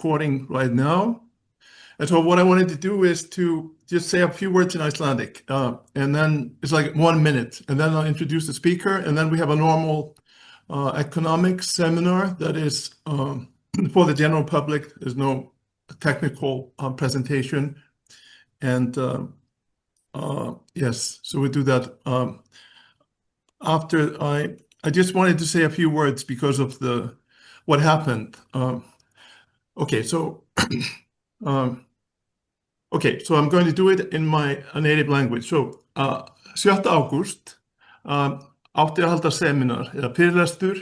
recording right now. And so what I wanted to do is to just say a few words in Icelandic, and then it's like 1 minute, and then I'll introduce the speaker, and then we have a normal economics seminar that is for the general public. There's no technical presentation, and yes, so we do that. After I just wanted to say a few words because of what happened. Okay, so so I'm going to do it in my native language. So 7. ágúst átti að halda seminar eða fyrirlestur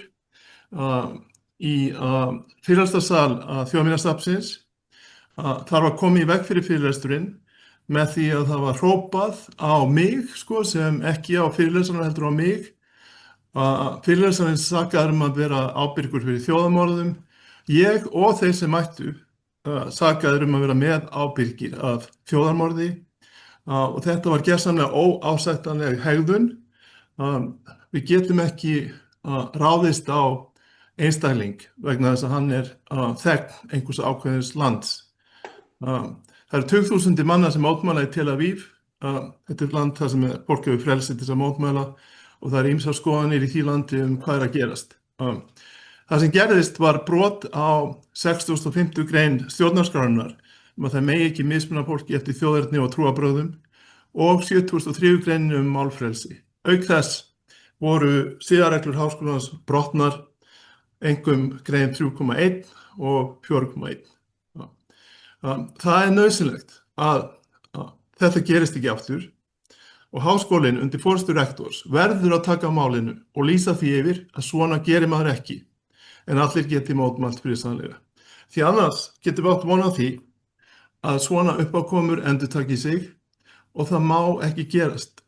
í fyrirlestrarsal Þjóðminjasafnsins. Þar var komið í veg fyrir fyrirlesturinn með því að það var hrópað á mig, sko, sem ekki á fyrirlesarana heldur á mig. Fyrirlesarinn sakaður að vera ábyrgur fyrir þjóðarmorðum. Ég og þeir sem mættu sakaður að vera með ábyrgir af þjóðarmorði, og þetta var gersamlega óásættanleg hegðun. Við getum ekki ráðist á einstakling vegna þess að hann þegn einhvers ákveðins lands. Það eru 20.000 manna sem mótmæla í Tel Aviv. Þetta er land þar sem fólk hefur frelsi til að mótmæla, og það eru ýmsar skoðanir í því landi hvað að gerast. Það sem gerðist var brot á 65. grein stjórnarskrárinnar að það megi ekki mismuna fólki eftir þjóðerni og trúarbrögðum, og 73. grein málfrelsi. Auk þess voru siðareglur háskólans brotnar, einkum grein 3.1 og 4.1. Það nauðsynlegt að þetta gerist ekki aftur, og háskólinn undir forystu rektors verður að taka málinu og lýsa því yfir að svona gerir maður ekki, en allir geti mótmælt friðsamlega. Því annars getum við átt von á því að svona uppákomur endurtaki sig, og það má ekki gerast.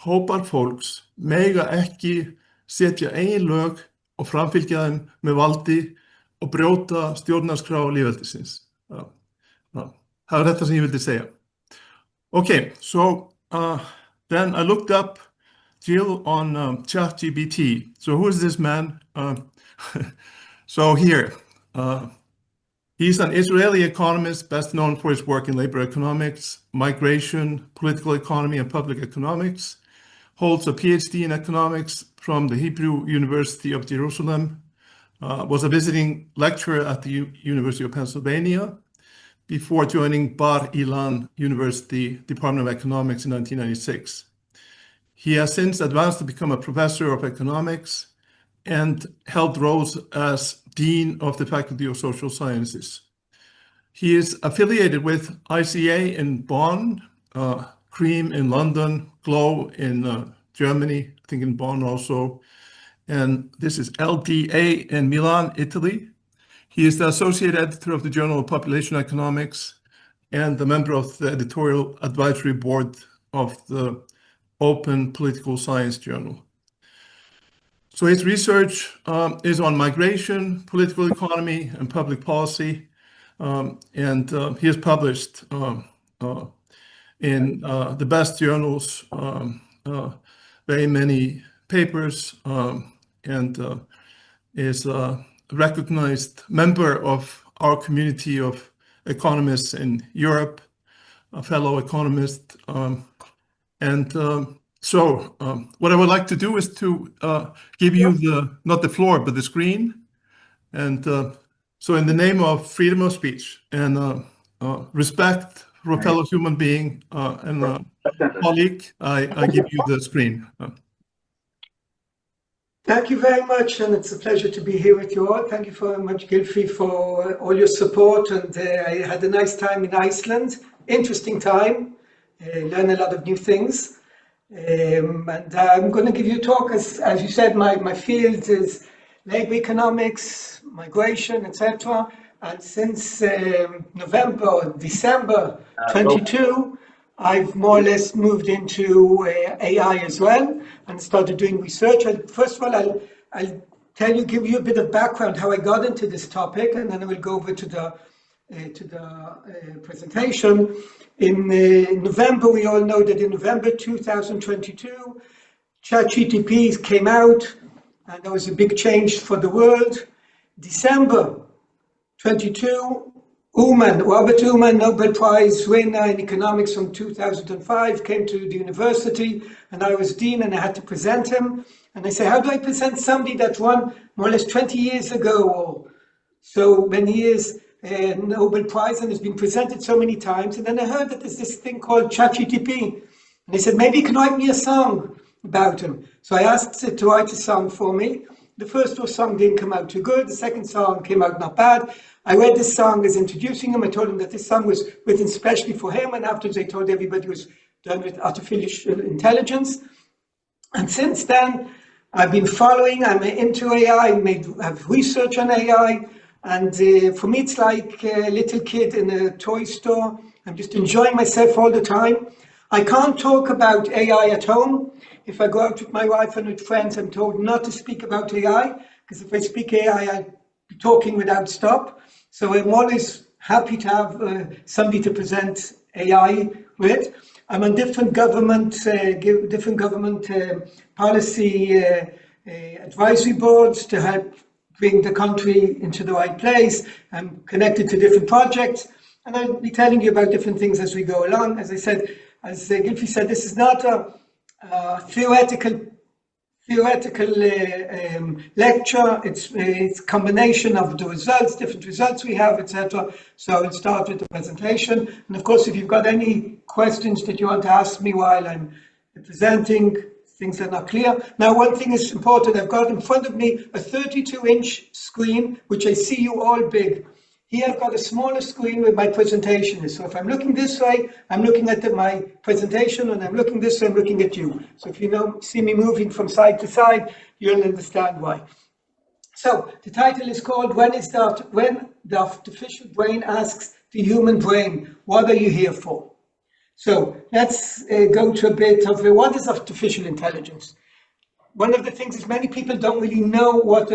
Hópar fólks mega ekki setja eigin lög og framfylgja þeim með valdi og brjóta stjórnarskrá lýðveldisins. Það var þetta sem ég vildi segja. Okay, so then I looked up Jill on ChatGPT. So who is this man? So here, he's an Israeli economist best known for his work in labor economics, migration, political economy, and public economics. Holds a PhD in economics from the Hebrew University of Jerusalem. Was a visiting lecturer at the University of Pennsylvania before joining Bar Ilan University Department of Economics in 1996. He has since advanced to become a professor of economics and held roles as Dean of the Faculty of Social Sciences. He is affiliated with ICA in Bonn, Cream in London, Glow in Germany, I think in Bonn also, and this is LDA in Milan, Italy. He is the associate editor of the Journal of Population Economics and the member of the editorial advisory board of the Open Political Science Journal. So his research is on migration, political economy, and public policy, and he has published in the best journals very many papers, and is a recognized member of our community of economists in Europe, a fellow economist. So what I would like to do is to give you not the floor, but the screen. And so in the name of freedom of speech and respect for a fellow human being and colleague, I give you the screen. Thank you very much, and it's a pleasure to be here with you all. Thank you very much, Gylfi, for all your support, and I had a nice time in Iceland. Interesting time, learn a lot of new things. And I'm going to give you a talk, as you said, my field is labor economics, migration, etc. And since December 22, I've more or less moved into AI as well and started doing research. First of all, I'll give you a bit of background how I got into this topic, and then I will go over to the presentation. In November, we all know that in November 2022, ChatGPT came out, and there was a big change for the world. December, 22, Robert Ullman, Nobel Prize winner in economics from 2005, came to the university, and I was dean, and I had to present him. And I said, how do I present somebody that won more or less 20 years ago, or so many years, Nobel Prize, and has been presented so many times? And then I heard that there's this thing called ChatGPT. And he said, maybe you can write me a song about him. So I asked it to write a song for me. The first song didn't come out too good. The second song came out not bad. I read this song as introducing him. I told him that this song was written specially for him. And afterwards I told everybody it was done with artificial intelligence. And since then, I've been following, I'm into AI, have research on AI. And for me, it's like a little kid in a toy store. I'm just enjoying myself all the time. I can't talk about AI at home. If I go out with my wife and with friends, I'm told not to speak about AI, because if I speak AI, I'll be talking without stop. So I'm always happy to have somebody to present AI with. I'm on different government policy advisory boards to help bring the country into the right place. I'm connected to different projects, and I'll be telling you about different things as we go along. As I said, as Gylfi said, this is not a theoretical lecture. It's a combination of the results, different results we have, etc. So I'll start with the presentation. And of course, if you've got any questions that you want to ask me while I'm presenting, things that are not clear. Now, one thing is important. I've got in front of me a 32-inch screen, which I see you all big. Here I've got a smaller screen where my presentation is. So if I'm looking this way, I'm looking at my presentation, and I'm looking this way, I'm looking at you. So if you see me moving from side to side, you'll understand why. So the title is called When the Artificial Brain Asks the Human Brain, What Are You Here For? So let's go to a bit of what is artificial intelligence. One of the things is many people don't really know what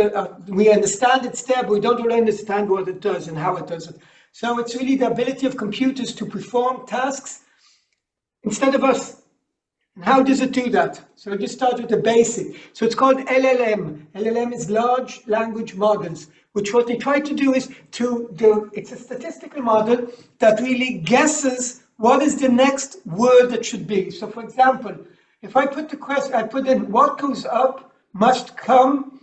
we understand it's there, but we don't really understand what it does and how it does it. So it's really the ability of computers to perform tasks instead of us. And how does it do that? So I'll just start with the basic. So it's called LLM. LLM is large language models, which what they try to do is it's a statistical model that really guesses what is the next word that should be. So for example, if I put the question, I put in what goes up must come,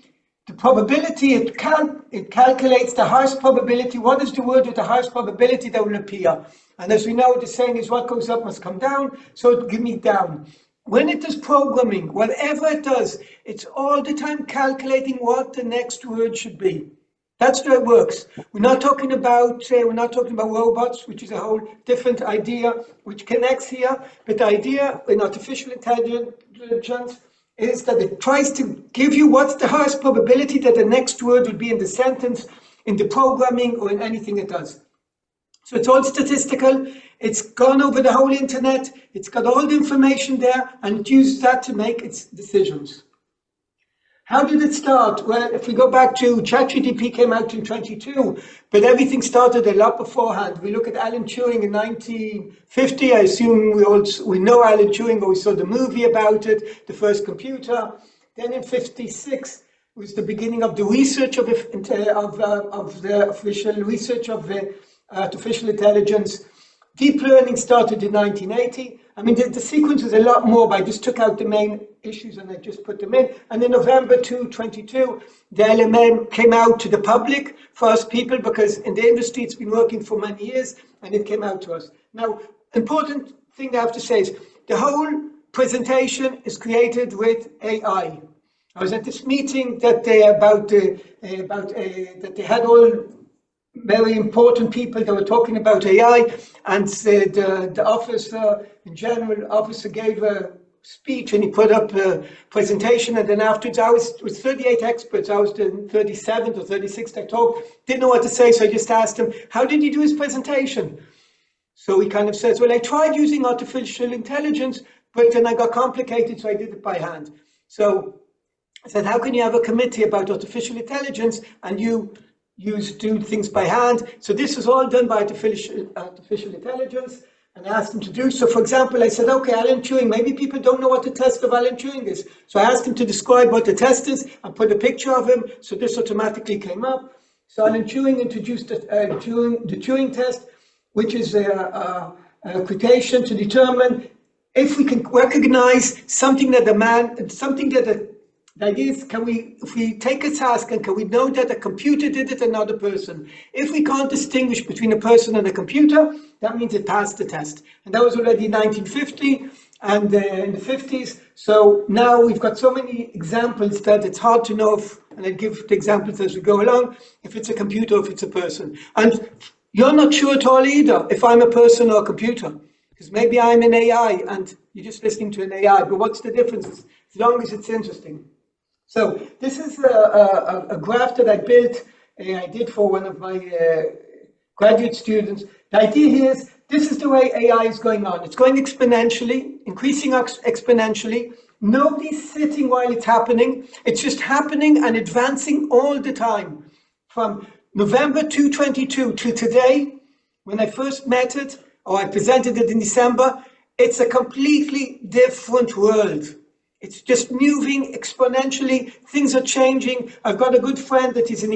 the probability, it calculates the highest probability. What is the word with the highest probability that will appear? And as we know, the saying is what goes up must come down, so it'll give me down. When it does programming, whatever it does, it's all the time calculating what the next word should be. That's how it works. We're not talking about robots, which is a whole different idea, which connects here. But the idea in artificial intelligence is that it tries to give you what's the highest probability that the next word will be in the sentence, in the programming, or in anything it does. So it's all statistical. It's gone over the whole internet. It's got all the information there, and it uses that to make its decisions. How did it start? Well, if we go back to ChatGPT came out in 2022, but everything started a lot beforehand. We look at Alan Turing in 1950. I assume we know Alan Turing, but we saw the movie about it, the first computer. Then in 1956 was the beginning of the research of the official research of artificial intelligence. Deep learning started in 1980. I mean, the sequence is a lot more, but I just took out the main issues and I just put them in. And in November 2022, the LLM came out to the public for us people, because in the industry it's been working for many years, and it came out to us. Now, important thing I have to say is the whole presentation is created with AI. I was at this meeting that they had all very important people that were talking about AI, and the officer, in general, officer gave a speech and he put up a presentation, and then afterwards it was 38 experts, I was the 37th or 36th I talked, didn't know what to say, so I just asked him, how did he do his presentation? So he kind of says, well, I tried using artificial intelligence, but then I got complicated, so I did it by hand. So I said, how can you have a committee about artificial intelligence and you do things by hand? So this is all done by artificial intelligence, and I asked him to do. So for example, I said, okay, Alan Turing, maybe people don't know what the test of Alan Turing is. So I asked him to describe what the test is and put a picture of him. So this automatically came up. So Alan Turing introduced the Turing test, which is a quotation to determine if we can recognize something that if we take a task and can we know that a computer did it and not a person? If we can't distinguish between a person and a computer, that means it passed the test. And that was already in 1950 and in the 50s. So now we've got so many examples that it's hard to know if, and I give the examples as we go along, if it's a computer or if it's a person. And you're not sure at all either if I'm a person or a computer, because maybe I'm an AI and you're just listening to an AI, but what's the difference as long as it's interesting? So this is a graph that I built, I did for one of my graduate students. The idea here is this is the way AI is going on. It's going exponentially, increasing exponentially. Nobody's sitting while it's happening. It's just happening and advancing all the time. From November 2022 to today, when I first met it, or I presented it in December, it's a completely different world. It's just moving exponentially. Things are changing. I've got a good friend that he's an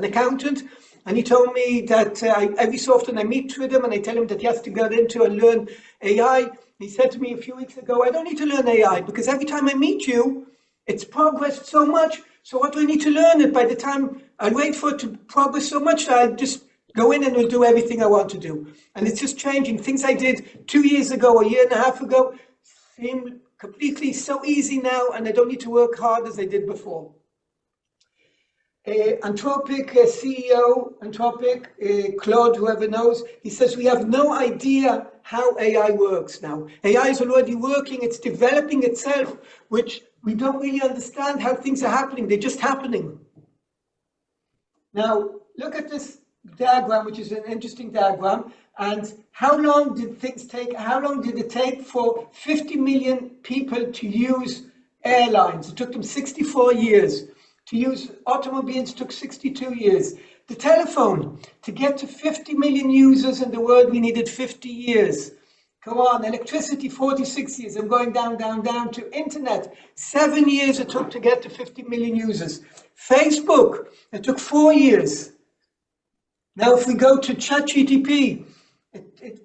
accountant, and he told me that every so often I meet with him and I tell him that he has to get into and learn AI. He said to me a few weeks ago, I don't need to learn AI because every time I meet you, it's progressed so much. So what do I need to learn it? By the time I wait for it to progress so much, I just go in and will do everything I want to do. And it's just changing. Things I did 2 years ago, a year and a half ago, seem completely so easy now, and I don't need to work hard as I did before. Anthropic CEO, Claude, whoever knows, he says we have no idea how AI works now. AI is already working, it's developing itself, which we don't really understand how things are happening, they're just happening. Now, look at this diagram, which is an interesting diagram, and how long did things take, how long did it take for 50 million people to use airlines? It took them 64 years. To use automobiles took 62 years. The telephone, to get to 50 million users in the world, we needed 50 years. Come on, electricity, 46 years. I'm going down, down, down to internet. 7 years it took to get to 50 million users. Facebook, it took 4 years. Now, if we go to ChatGPT,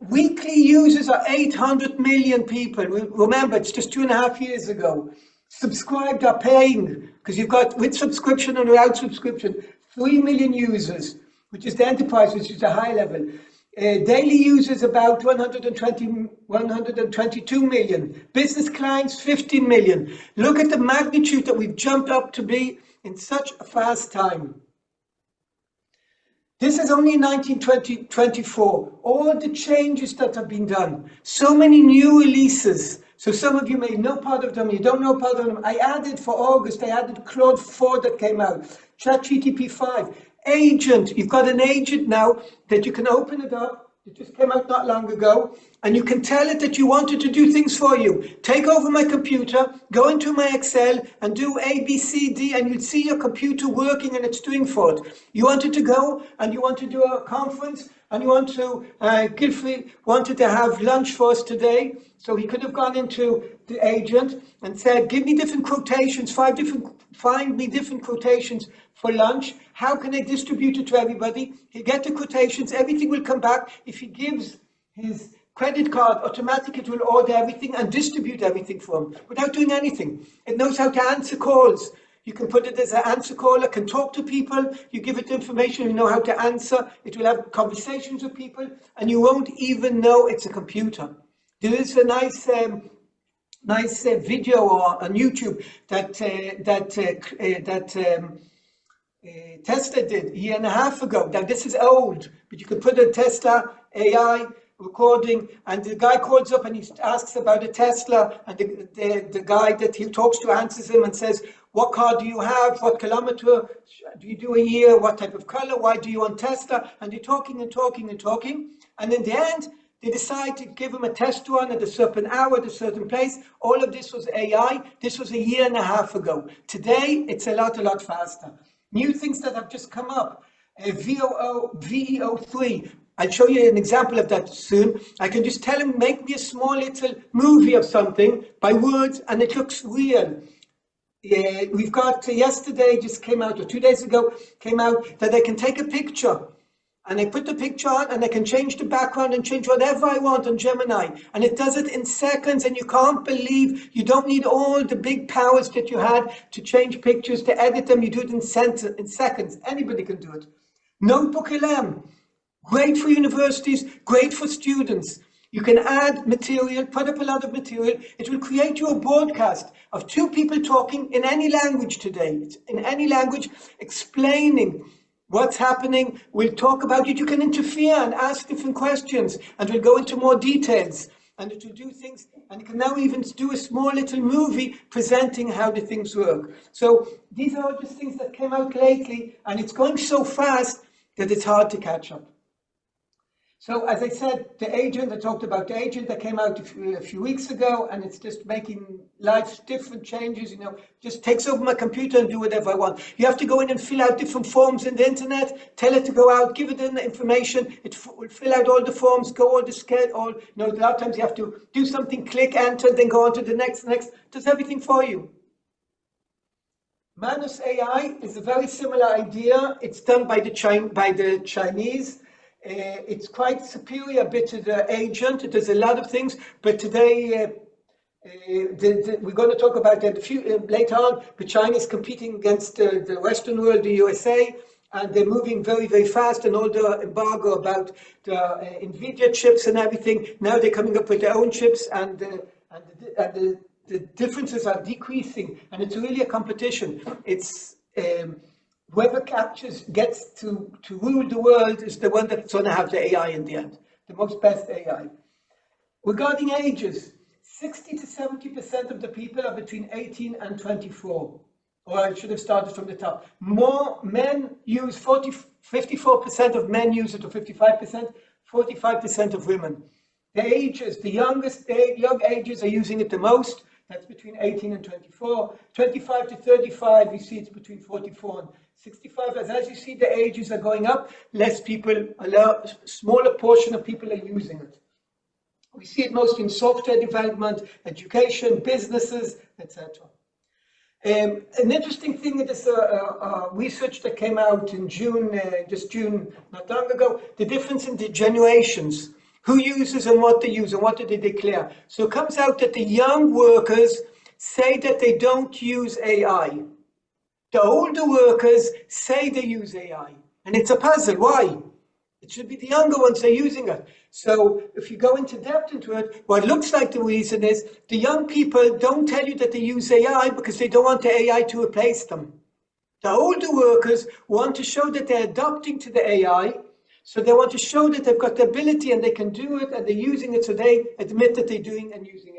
weekly users are 800 million people. Remember, it's just 2.5 years ago. Subscribed are paying, because you've got with subscription and without subscription, 3 million users, which is the enterprise, which is a high level. Daily users about 122 million. Business clients, 15 million. Look at the magnitude that we've jumped up to be in such a fast time. This is only 1924. All the changes that have been done. So many new releases. So some of you may know part of them, you don't know part of them. I added for August, I added Claude 4 that came out. ChatGPT 5. Agent, you've got an agent now that you can open it up. It just came out not long ago. And you can tell it that you want it to do things for you. Take over my computer, go into my Excel and do A, B, C, D, and you'll see your computer working and it's doing for it. You wanted to go and you want to do a conference and you want to, Gilfrey wanted to have lunch for us today. So he could have gone into the agent and said, give me different quotations, find me different quotations for lunch. How can I distribute it to everybody? He'll get the quotations, everything will come back. If he gives his credit card, automatically it will order everything and distribute everything for him without doing anything. It knows how to answer calls. You can put it as an answer caller, can talk to people, you give it the information, you know how to answer, it will have conversations with people, and you won't even know it's a computer. There is a nice video on YouTube that Tesla did a year and a half ago. Now this is old, but you can put a Tesla AI recording, and the guy calls up and he asks about a Tesla, and the guy that he talks to answers him and says, what car do you have? What kilometer do you do a year? What type of color? Why do you want Tesla? And they're talking and talking and talking, and in the end, they decide to give him a test run at a certain hour, at a certain place. All of this was AI. This was a year and a half ago. Today, it's a lot faster. New things that have just come up. VEO3. I'll show you an example of that soon. I can just tell him, make me a small little movie of something by words, and it looks real. Yeah, we've got yesterday just came out, or 2 days ago came out, that I can take a picture and I put the picture on and I can change the background and change whatever I want on Gemini. And it does it in seconds, and you can't believe, you don't need all the big powers that you had to change pictures, to edit them. You do it in seconds. Anybody can do it. Notebook LM, great for universities, great for students. You can add material, put up a lot of material. It will create you a broadcast of two people talking in any language today, in any language, explaining what's happening. We'll talk about it. You can interfere and ask different questions, and we'll go into more details. And it will do things, and it can now even do a small little movie presenting how the things work. So these are all just things that came out lately, and it's going so fast that it's hard to catch up. So as I said, the agent, I talked about the agent that came out a few weeks ago, and it's just making life's different changes, you know, just takes over my computer and do whatever I want. You have to go in and fill out different forms in the internet, tell it to go out, give it in the information, it will fill out all the forms, go all the scale, all, you know, a lot of times you have to do something, click enter, then go on to the next, does everything for you. Manus AI is a very similar idea. It's done by the Chinese. It's quite superior a bit to the agent. It does a lot of things, but today we're going to talk about that later on. But China is competing against the Western world, the USA, and they're moving very, very fast. And all the embargo about the NVIDIA chips and everything, now they're coming up with their own chips, and the differences are decreasing, and it's really a competition. It's whoever gets to rule the world is the one that's going to have the AI in the end, the most best AI. Regarding ages, 60 to 70% of the people are between 18 and 24. Or I should have started from the top. More men use 54% of men use it, or 55%, 45% of women. The ages, the young ages are using it the most. That's between 18 and 24. 25 to 35, you see it's between 44 and 65. As you see, the ages are going up. Less people, a smaller portion of people are using it. We see it most in software development, education, businesses, etc. An interesting thing is research that came out in June, June, not long ago, the difference in the generations. Who uses and what they use and what do they declare. So it comes out that the young workers say that they don't use AI. The older workers say they use AI. And it's a puzzle. Why? It should be the younger ones that are using it. So if you go into depth into it, what looks like the reason is the young people don't tell you that they use AI because they don't want the AI to replace them. The older workers want to show that they're adapting to the AI. So they want to show that they've got the ability and they can do it, and they're using it, so they admit that they're doing and using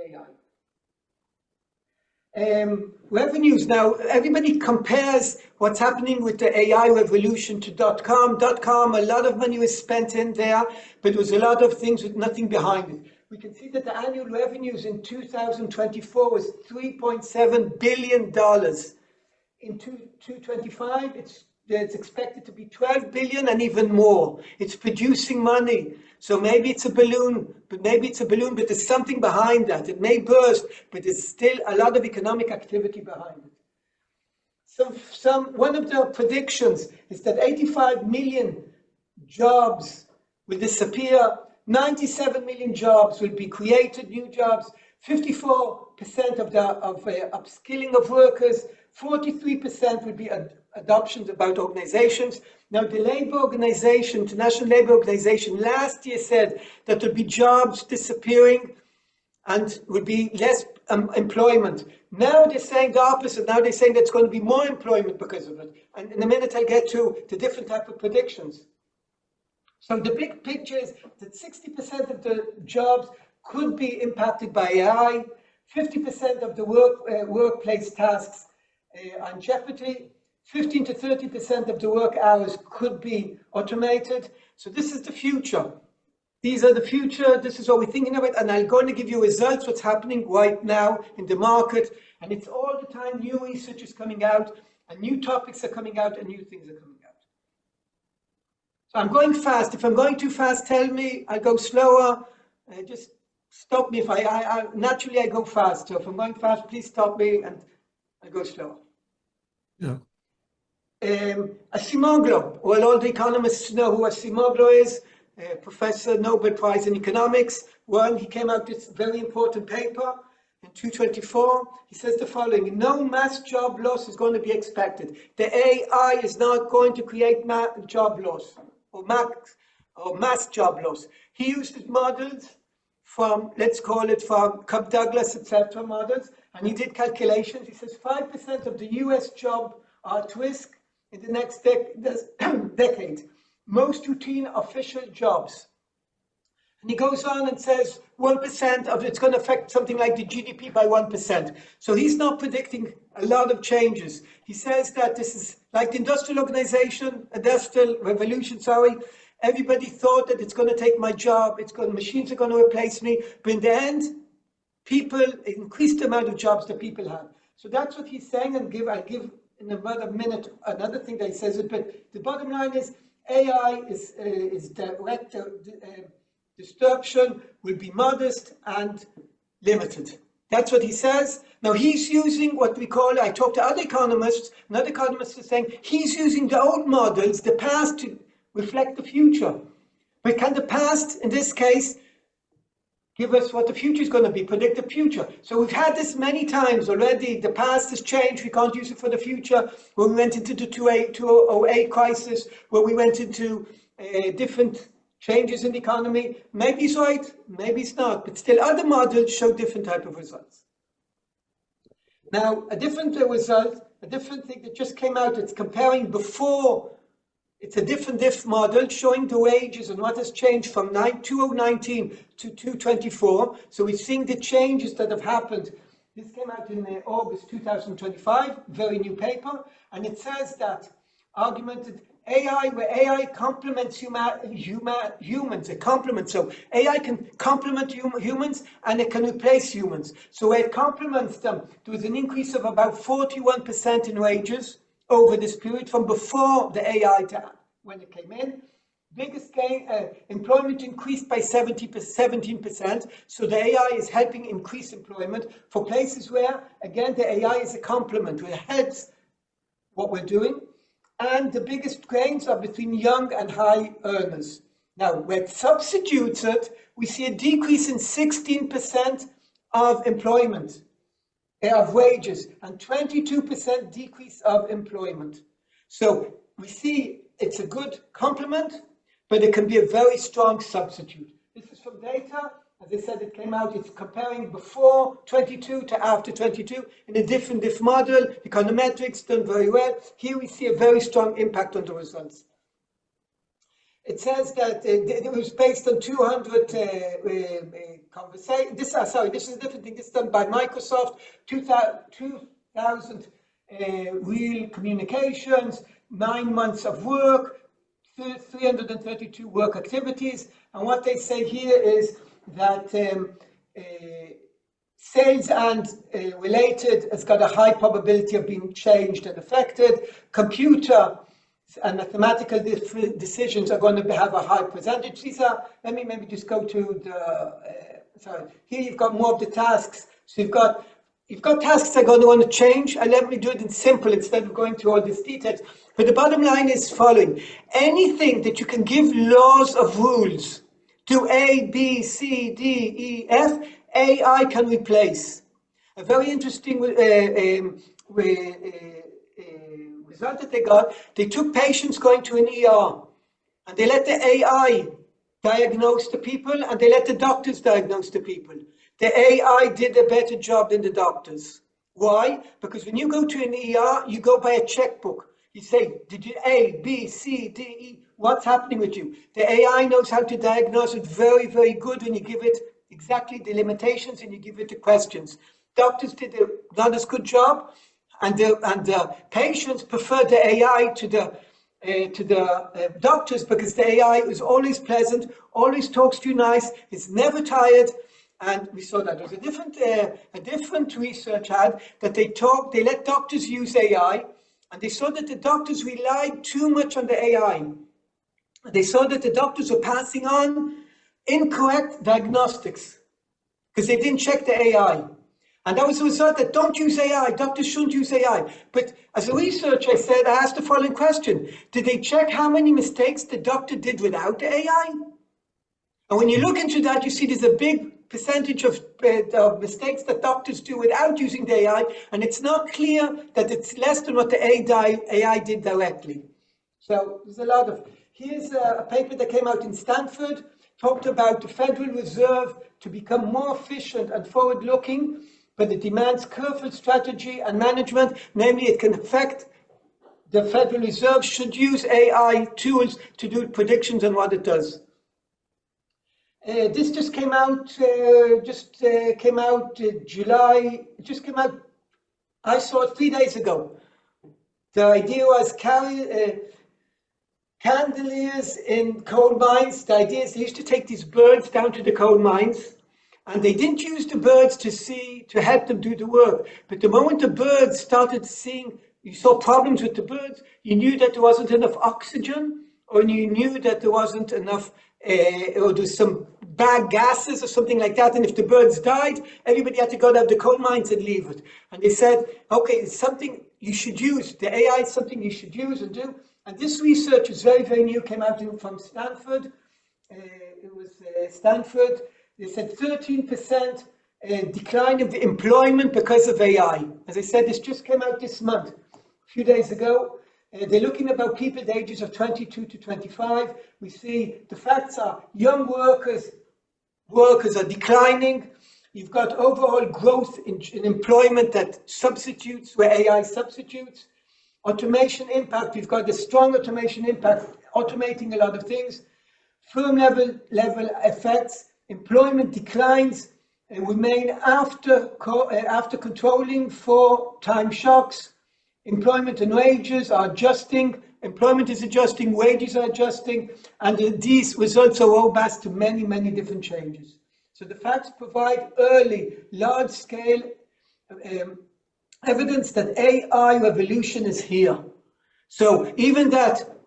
AI. Revenues. Now, everybody compares what's happening with the AI revolution to .com. .com, a lot of money was spent in there, but there was a lot of things with nothing behind it. We can see that the annual revenues in 2024 was $3.7 billion. In 2025, it's expected to be 12 billion and even more. It's producing money. So maybe it's a balloon, but there's something behind that. It may burst, but there's still a lot of economic activity behind it. One of the predictions is that 85 million jobs will disappear. 97 million jobs will be created, new jobs. 54% of upskilling of workers. 43% will be adoptions about organizations. Now, the labor organization, International Labor Organization, last year said that there would be jobs disappearing and would be less employment. Now they're saying the opposite. Now they're saying there's going to be more employment because of it. And in a minute, I'll get to the different type of predictions. So the big picture is that 60% of the jobs could be impacted by AI, 50% of the workplace tasks are in jeopardy, 15 to 30% of the work hours could be automated. So this is the future. These are the future. This is what we're thinking about. And I'm going to give you results, what's happening right now in the market. And it's all the time new research is coming out, and new topics are coming out, and new things are coming out. So I'm going fast. If I'm going too fast, tell me. I'll go slower. Just stop me. If naturally I go fast. So if I'm going fast, please stop me. And I'll go slower. Yeah. Acemoglu. Well, all the economists know who Acemoglu is. Professor, Nobel Prize in Economics. Well, he came out with this very important paper in 2024. He says the following: no mass job loss is going to be expected. The AI is not going to create job loss or mass job loss. He uses models from, let's call it from Cobb Douglas, etc. models, and he did calculations. He says 5% of the US job are at risk in the next decade. Most routine official jobs. And he goes on and says 1% of it's going to affect something like the GDP by 1%. So he's not predicting a lot of changes. He says that this is like the industrial revolution, everybody thought that it's going to take my job, machines are going to replace me, but in the end, people increased the amount of jobs that people have. So that's what he's saying, and I'll give in about a minute another thing that he says, but the bottom line is AI is direct disruption will be modest and limited. That's what he says. Now he's using what we call, I talked to other economists, and other economists are saying he's using the old models, the past, to reflect the future. But can the past, in this case, give us what the future is going to be, predict the future? So we've had this many times already. The past has changed. We can't use it for the future. When we went into the 2008 crisis, where we went into different changes in the economy, maybe he's right, maybe it's not, but still other models show different type of results. Now, a different result, a different thing that just came out, it's comparing before. It's a different diff model showing the wages and what has changed from 2019 to 2024. So we're seeing the changes that have happened. This came out in August 2025, very new paper, and it says that argumented AI, where AI complements humans, it complements. So AI can complement humans and it can replace humans. So where it complements them, there was an increase of about 41% in wages over this period from before the AI when it came in. Biggest gain, employment increased by 17%. So the AI is helping increase employment for places where, again, the AI is a complement, where it helps what we're doing. And the biggest gains are between young and high earners. Now, where it substitutes it, we see a decrease in 16% of employment, of wages, and 22% decrease of employment. So we see it's a good complement, but it can be a very strong substitute. This is from data. As I said, it came out, it's comparing before 22 to after 22 in a different model. Econometrics done very well. Here we see a very strong impact on the results. It says that it was based on 200 conversations. This is a different thing. This is done by Microsoft. 2,000 real communications, 9 months of work, 332 work activities. And what they say here is that sales and related has got a high probability of being changed and affected. Computer and mathematical decisions are going to have a high percentage. These are, let me maybe just go to the, here you've got more of the tasks. So you've got tasks that are going to want to change, and let me do it in simple instead of going through all these details. But the bottom line is following. Anything that you can give laws of rules to A, B, C, D, E, F, AI can replace. A very interesting result that they got, they took patients going to an ER, and they let the AI diagnose the people, and they let the doctors diagnose the people. The AI did a better job than the doctors. Why? Because when you go to an ER, you go by a checkbook. You say, did you A, B, C, D, E, what's happening with you? The AI knows how to diagnose it very, very good when you give it exactly the limitations and you give it the questions. Doctors did a not as good job, and the patients preferred the AI to the doctors, because the AI is always pleasant, always talks to you nice, is never tired. And we saw that there's a different research had that they let doctors use AI, and they saw that the doctors relied too much on the AI. They saw that the doctors were passing on incorrect diagnostics because they didn't check the AI. And that was the result that don't use AI, doctors shouldn't use AI. But as a researcher, I asked the following question. Did they check how many mistakes the doctor did without the AI? And when you look into that, you see there's a big percentage of mistakes that doctors do without using the AI, and it's not clear that it's less than what the AI did directly. So there's a lot of, here's a paper that came out in Stanford, talked about the Federal Reserve to become more efficient and forward-looking, but it demands careful strategy and management. Namely, it can affect the Federal Reserve should use AI tools to do predictions on what it does. This just came out, July, it just came out, I saw it 3 days ago. The idea was candeliers in coal mines. The idea is they used to take these birds down to the coal mines, and they didn't use the birds to help them do the work. But the moment the birds started seeing, you saw problems with the birds, you knew that there wasn't enough oxygen, or you knew that there wasn't enough, or there's some bad gases or something like that. And if the birds died, everybody had to go down the coal mines and leave it. And they said, okay, it's something you should use. The AI is something you should use and do. And this research is very, very new, came out from Stanford. It was Stanford. They said 13% decline of employment because of AI. As I said, this just came out this month, a few days ago. They're looking about people the ages of 22 to 25. We see the facts are young workers are declining. You've got overall growth in employment that substitutes where AI substitutes. Automation impact, we've got a strong automation impact, automating a lot of things. Firm level effects, employment declines remain after controlling for time shocks. Employment and wages are adjusting, employment is adjusting, wages are adjusting, and these results are robust to many, many different changes. So the facts provide early, large-scale evidence that AI revolution is here. So even that,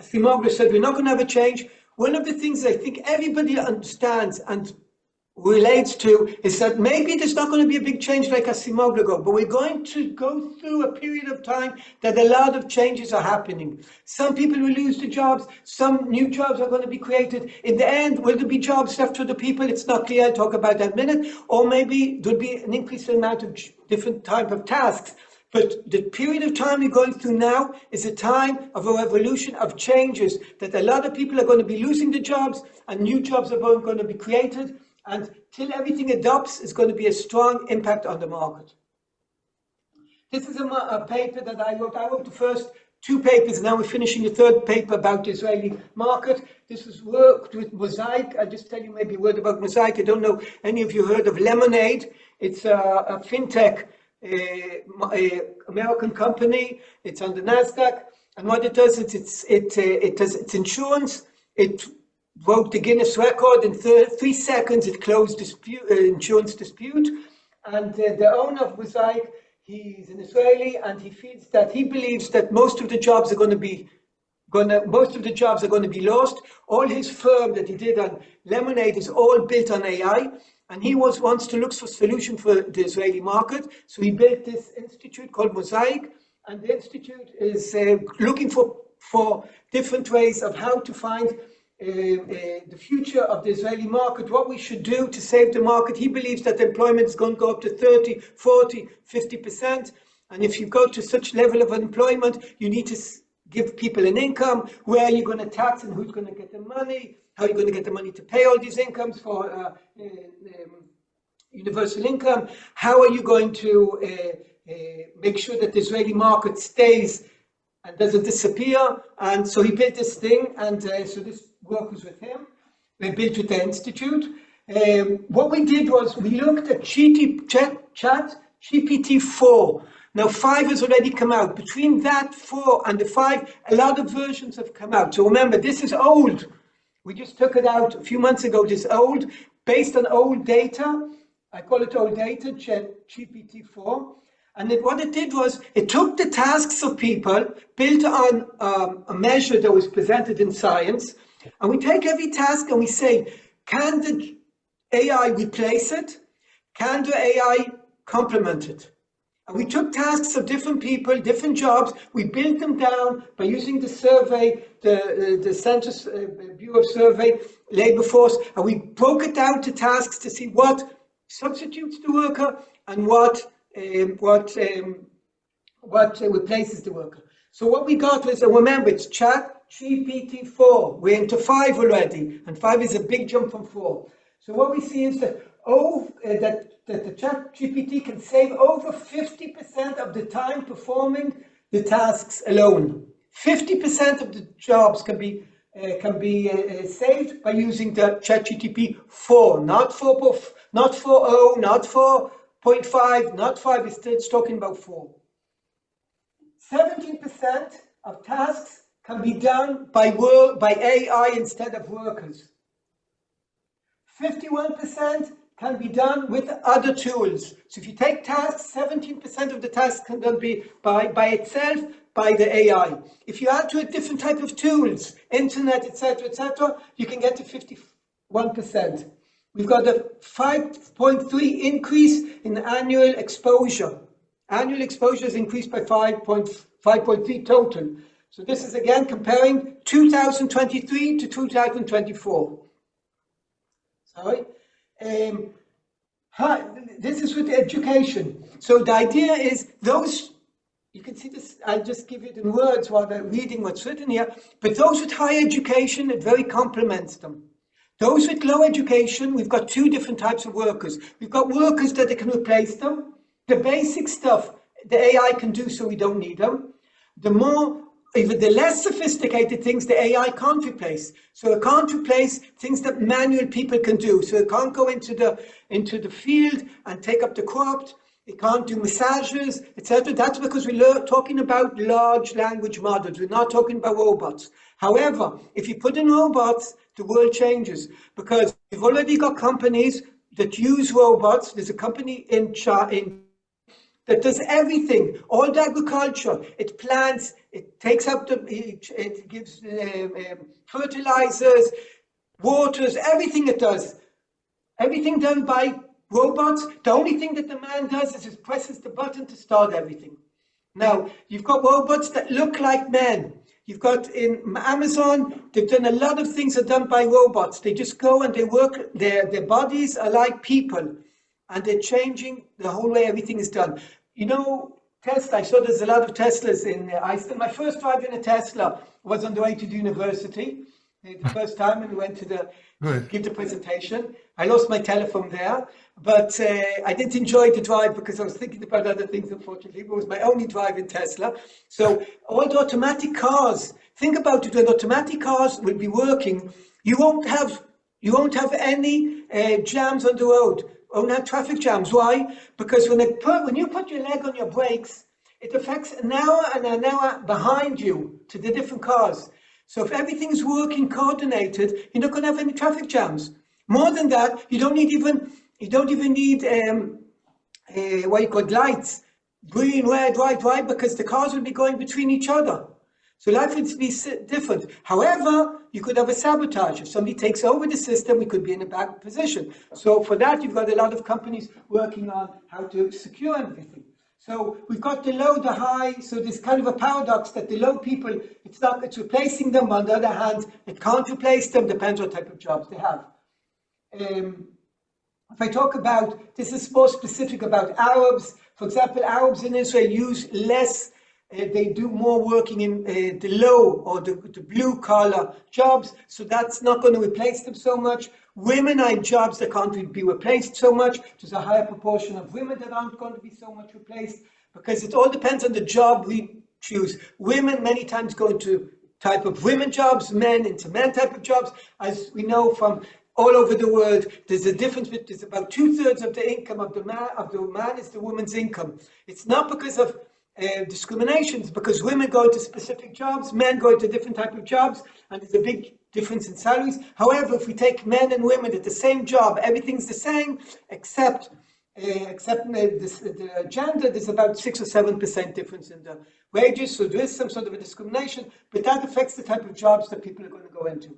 as Simoglu said, we're not going to have a change. One of the things I think everybody understands and relates to is that maybe there's not going to be a big change like Simoglu go, but we're going to go through a period of time that a lot of changes are happening. Some people will lose their jobs, some new jobs are going to be created. In the end, will there be jobs left for the people? It's not clear, I'll talk about that in a minute. Or maybe there'll be an increased amount of different type of tasks. But the period of time we're going through now is a time of a revolution of changes, that a lot of people are going to be losing their jobs and new jobs are going to be created. And till everything adopts, it's going to be a strong impact on the market. This is a paper that I wrote. I wrote the first 2 papers. Now we're finishing the 3rd paper about the Israeli market. This was worked with Mosaic. I'll just tell you maybe a word about Mosaic. I don't know any of you heard of Lemonade. It's a fintech American company. It's on the NASDAQ. And what it does is it's insurance. It broke the Guinness record in 3 seconds. It closed insurance dispute, and the owner of Mosaic, he's an Israeli, and he believes that most of the jobs are going to be lost. All his firm that he did on Lemonade is all built on AI, and he wants to look for a solution for the Israeli market. So he built this institute called Mosaic, and the institute is looking for different ways of how to find the future of the Israeli market, what we should do to save the market. He believes that employment is going to go up to 30, 40, 50%. And if you go to such level of employment, you need to give people an income. Where are you going to tax and who's going to get the money? How are you going to get the money to pay all these incomes for universal income? How are you going to make sure that the Israeli market stays and doesn't disappear? And so he built this thing, and so this work was with him. We built with the institute. What we did was we looked at Chat GPT-4. Now 5 has already come out. Between that 4 and the 5, a lot of versions have come out. So remember, this is old. We just took it out a few months ago. This old, based on old data. I call it old data, Chat GPT-4. And what it did was, it took the tasks of people built on a measure that was presented in science, and we take every task and we say, can the AI replace it? Can the AI complemented. And we took tasks of different people, different jobs, we built them down by using the survey, the Census Bureau of Survey, labor force, and we broke it down to tasks to see what substitutes the worker and what replaces the worker. So what we got was, and remember, it's ChatGPT-4. We're into 5 already, and 5 is a big jump from 4. So what we see is that the ChatGPT can save over 50% of the time performing the tasks alone. 50% of the jobs can be saved by using the ChatGPT-4, not 4.0, not 4.5, not 5. It's talking about 4. 17% of tasks can be done by AI instead of workers. 51% can be done with other tools. So if you take tasks, 17% of the tasks can be by itself, by the AI. If you add to it different type of tools, internet, etc., you can get to 51%. We've got a 5.3 increase in annual exposure. Annual exposure is increased by 5.3 total. So this is again comparing 2023 to 2024. Sorry. This is with education. So the idea is those, you can see this, I'll just give it in words while I'm reading what's written here, but those with high education, it very complements them. Those with low education, we've got 2 different types of workers. We've got workers that can replace them. The basic stuff the AI can do, so we don't need them. Even the less sophisticated things, the AI can't replace. So it can't replace things that manual people can do. So it can't go into the field and take up the crop. It can't do massages, etc. That's because we're talking about large language models. We're not talking about robots. However, if you put in robots, the world changes, because we've already got companies that use robots. There's a company in that does everything, all the agriculture. It plants, it takes up it gives fertilizers, waters, everything it does. Everything done by robots. The only thing that the man does is just presses the button to start everything. Now, you've got robots that look like men. You've got in Amazon, they've done a lot of things are done by robots. They just go and they work, their bodies are like people, and they're changing the whole way everything is done. You know, Tesla, I saw there's a lot of Teslas in Iceland. My first drive in a Tesla was on the way to the university. The first time when we went to give the presentation. I lost my telephone there, but I didn't enjoy the drive because I was thinking about other things, unfortunately. It was my only drive in Tesla. So all the automatic cars, think about it, when automatic cars will be working, you won't have any jams on the road. Won't have traffic jams. Why? Because when you put your leg on your brakes, it affects an hour and an hour behind you to the different cars. So if everything's working coordinated, you're not going to have any traffic jams. More than that, you don't even need what you call lights, green, red, white, because the cars will be going between each other. So life would be different. However, you could have a sabotage. If somebody takes over the system, we could be in a bad position. So for that, you've got a lot of companies working on how to secure everything. So we've got the low, the high. So there's kind of a paradox that the low people, it's replacing them. On the other hand, it can't replace them, depends what type of jobs they have. If I talk about, this is more specific about Arabs. For example, Arabs in Israel use less, they do more working in the low or the blue collar jobs. So that's not going to replace them so much. Women are in jobs that can't be replaced so much. There's a higher proportion of women that aren't going to be so much replaced, because it all depends on the job we choose. Women many times go into type of women jobs, men into men type of jobs. As we know from all over the world, there's a difference. There's about 2/3 of the income of the man is the woman's income. It's not because of discriminations, because women go into specific jobs, men go into different type of jobs, and there's a big difference in salaries. However, if we take men and women at the same job, everything's the same except the gender. There's about 6 or 7% difference in the wages, so there is some sort of a discrimination, but that affects the type of jobs that people are going to go into.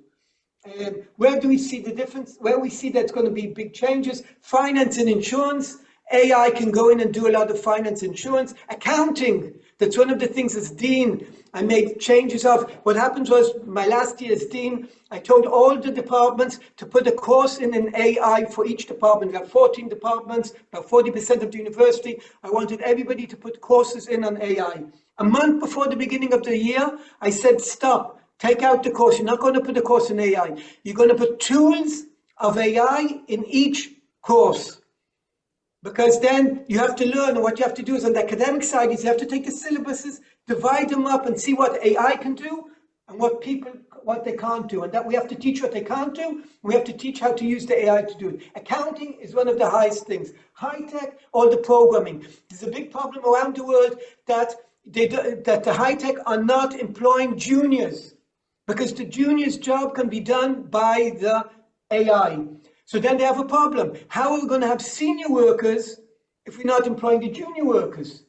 Where do we see the difference? Where we see that's going to be big changes? Finance and insurance. AI can go in and do a lot of finance, insurance, accounting. That's one of the things as dean I made changes of. What happened was my last year as dean, I told all the departments to put a course in AI for each department. We have 14 departments, about 40% of the university. I wanted everybody to put courses in on AI. A month before the beginning of the year, I said, stop, take out the course. You're not going to put a course in AI. You're going to put tools of AI in each course. Because then you have to learn, and what you have to do is on the academic side is you have to take the syllabuses, divide them up and see what AI can do and what they can't do. And that we have to teach what they can't do. We have to teach how to use the AI to do it. Accounting is one of the highest things. High tech, all the programming. There's a big problem around the world that the high tech are not employing juniors because the junior's job can be done by the AI. So then they have a problem. How are we going to have senior workers if we're not employing the junior workers?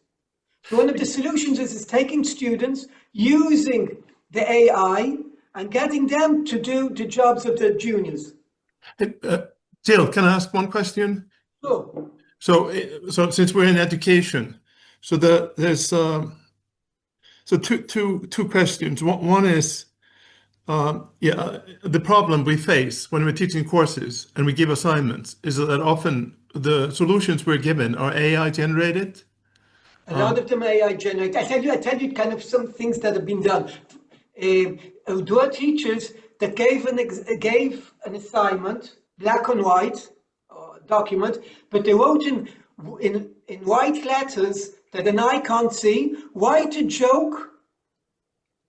So one of the solutions is taking students, using the AI and getting them to do the jobs of the juniors. Jill, can I ask one question? Sure. So since we're in education, so there's two questions. One is, the problem we face when we're teaching courses and we give assignments is that often the solutions we're given are AI generated. A lot of them are AI generated. I tell you kind of some things that have been done. There are teachers that gave an assignment, black and white document, but they wrote in white letters that an eye can't see, write a joke.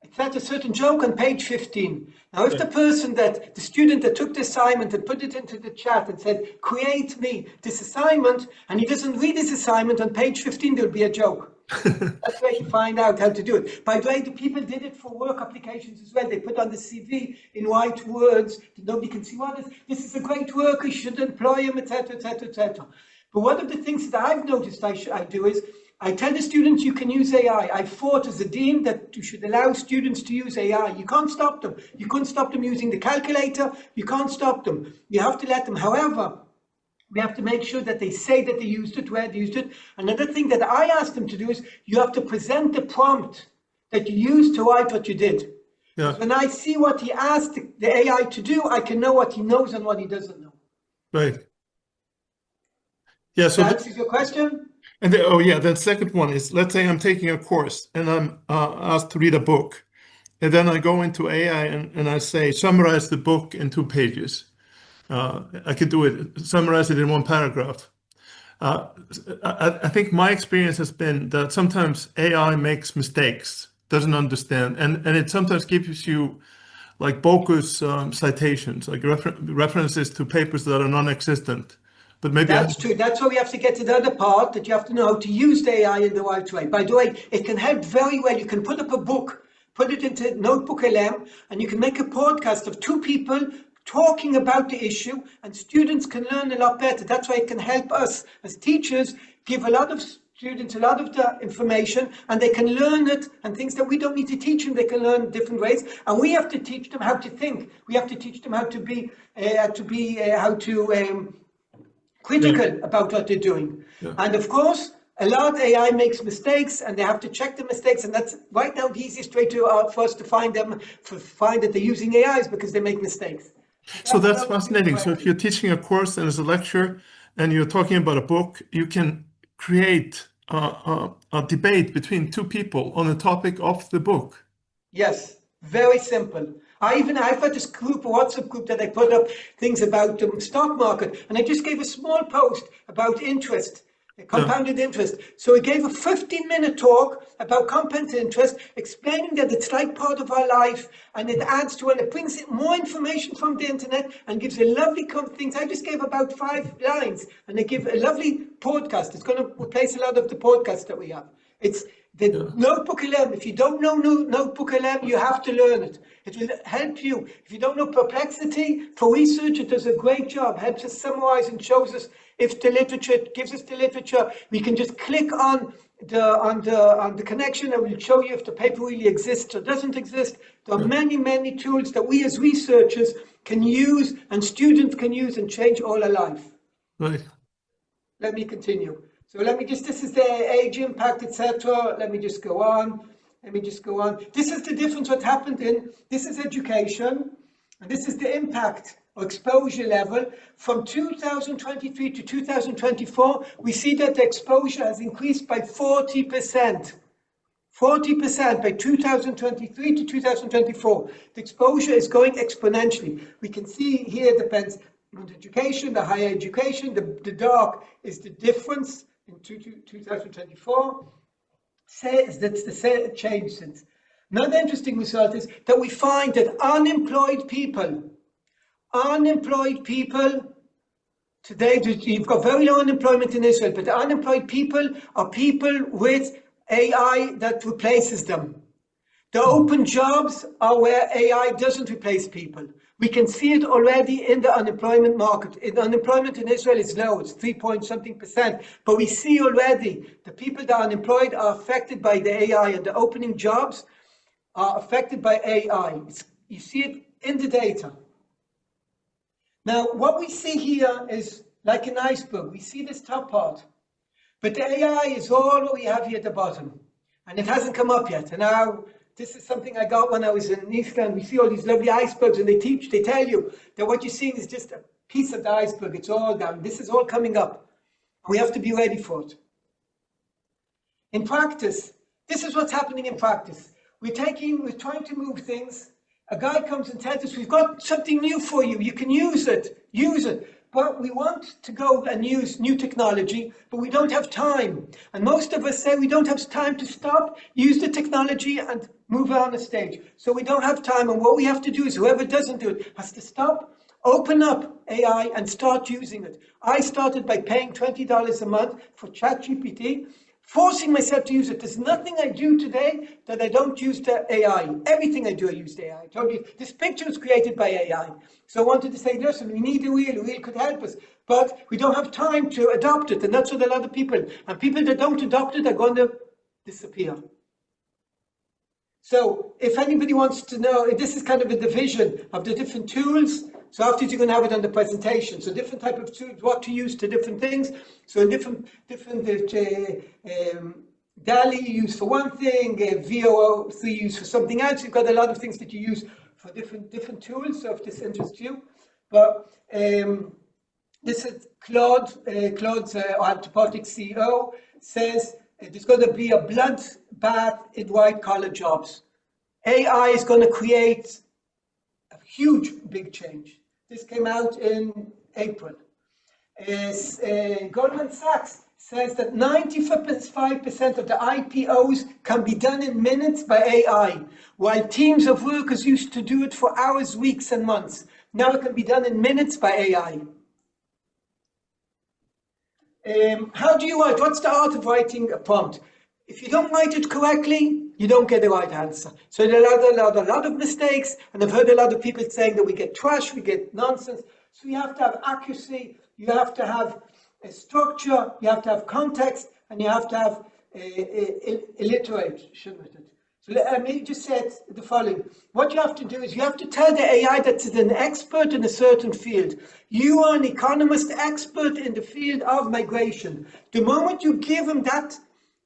It's not a certain joke on page 15. Now, if the student that took the assignment and put it into the chat and said, create me this assignment, and he doesn't read his assignment on page 15, there'll be a joke. That's where you find out how to do it. By the way, the people did it for work applications as well. They put on the CV in white words that nobody can see what is. This is a great worker, you should employ him, etc., etc., etc. But one of the things that I've noticed I do is I tell the students you can use AI. I fought as a dean that you should allow students to use AI. You can't stop them. You couldn't stop them using the calculator. You can't stop them. You have to let them. However, we have to make sure that they say that they used it, where they used it. Another thing that I asked them to do is you have to present the prompt that you used to write what you did. Yeah. When I see what he asked the AI to do, I can know what he knows and what he doesn't know. Right. Yeah. So that answers your question? And the second one is, let's say I'm taking a course and I'm asked to read a book. And then I go into AI and I say, summarize the book in 2 pages. I could do it, summarize it in 1 paragraph. I think my experience has been that sometimes AI makes mistakes, doesn't understand, and it sometimes gives you like bogus citations, like references to papers that are non-existent. But maybe that's true. That's why we have to get to the other part, that you have to know how to use the AI in the right way. By the way, it can help very well. You can put up a book, put it into Notebook LM, and you can make a podcast of 2 people talking about the issue, and students can learn a lot better. That's why it can help us as teachers give a lot of students a lot of the information, and they can learn it, and things that we don't need to teach them, they can learn different ways. And we have to teach them how to think. We have to teach them how to be critical about what they're doing. Yeah. And of course, a lot of AI makes mistakes, and they have to check the mistakes. And that's right now the easiest way for us to find that they're using AI is because they make mistakes. So that's fascinating. So if you're teaching a course and it's a lecture and you're talking about a book, you can create a debate between 2 people on the topic of the book. Yes, very simple. I've got this group, a WhatsApp group, that I put up things about the stock market, and I just gave a small post about interest, compounded interest. So I gave a 15-minute talk about compound interest, explaining that it's like part of our life, and it adds to, and it brings in more information from the internet and gives a lovely things. I just gave about 5 lines, and I give a lovely podcast. It's going to replace a lot of the podcasts that we have. It's the Notebook LM. If you don't know Notebook LM, you have to learn it. It will help you. If you don't know Perplexity, for research, it does a great job. Helps us summarize and shows us if the literature, it gives us the literature. We can just click on the connection, and we'll show you if the paper really exists or doesn't exist. There are many, many tools that we as researchers can use, and students can use, and change all our life. Right. let me continue. So let me just, this is the age impact, etc. Let me just go on. This is the difference what happened in, this is education, and this is the impact or exposure level. From 2023 to 2024, we see that the exposure has increased by 40%. 40% by 2023 to 2024. The exposure is going exponentially. We can see here it depends on education, the higher education, the dark is the difference in 2024. Says that's the change since. Another interesting result is that we find that unemployed people today, you've got very low unemployment in Israel, but the unemployed people are people with AI that replaces them. The open jobs are where AI doesn't replace people. We can see it already in the unemployment market. Unemployment in Israel is low, it's 3-something%. But we see already the people that are unemployed are affected by the AI, and the opening jobs are affected by AI. You see it in the data. Now, what we see here is like an iceberg. We see this top part. But the AI is all what we have here at the bottom. And it hasn't come up yet. And now, this is something I got when I was in East End. We see all these lovely icebergs, and they tell you that what you're seeing is just a piece of the iceberg. It's all down. This is all coming up. We have to be ready for it. In practice, this is what's happening in practice. We're trying to move things. A guy comes and tells us, we've got something new for you. You can use it. But we want to go and use new technology, but we don't have time. And most of us say we don't have time to stop, use the technology and move on the stage. So we don't have time, and what we have to do is whoever doesn't do it has to stop, open up AI and start using it. I started by paying $20 a month for ChatGPT, forcing myself to use it. There's nothing I do today that I don't use the AI. Everything I do, I use the AI. I told you, this picture was created by AI. So I wanted to say, listen, we need a wheel could help us, but we don't have time to adopt it. And that's what a lot of people, and people that don't adopt it are going to disappear. So if anybody wants to know, this is kind of a division of the different tools. So after you're going to have it on the presentation. So different type of tools, what to use to different things. So different DALI you use for one thing, VO3 use for something else. You've got a lot of things that you use for different tools. So if this interests you, but this is Claude's Anthropic CEO says there's going to be a bloodbath in white-collar jobs. AI is going to create a huge, big change. This came out in April. Goldman Sachs says that 95% of the IPOs can be done in minutes by AI, while teams of workers used to do it for hours, weeks, and months. Now it can be done in minutes by AI. How do you write? What's the art of writing a prompt? If you don't write it correctly, you don't get the right answer. So there are a lot of mistakes, and I've heard a lot of people saying that we get trash, we get nonsense. So you have to have accuracy, you have to have a structure, you have to have context, and you have to have alliteration with it. So let me just say the following. What you have to do is you have to tell the AI that it's an expert in a certain field. You are an economist expert in the field of migration. The moment you give him that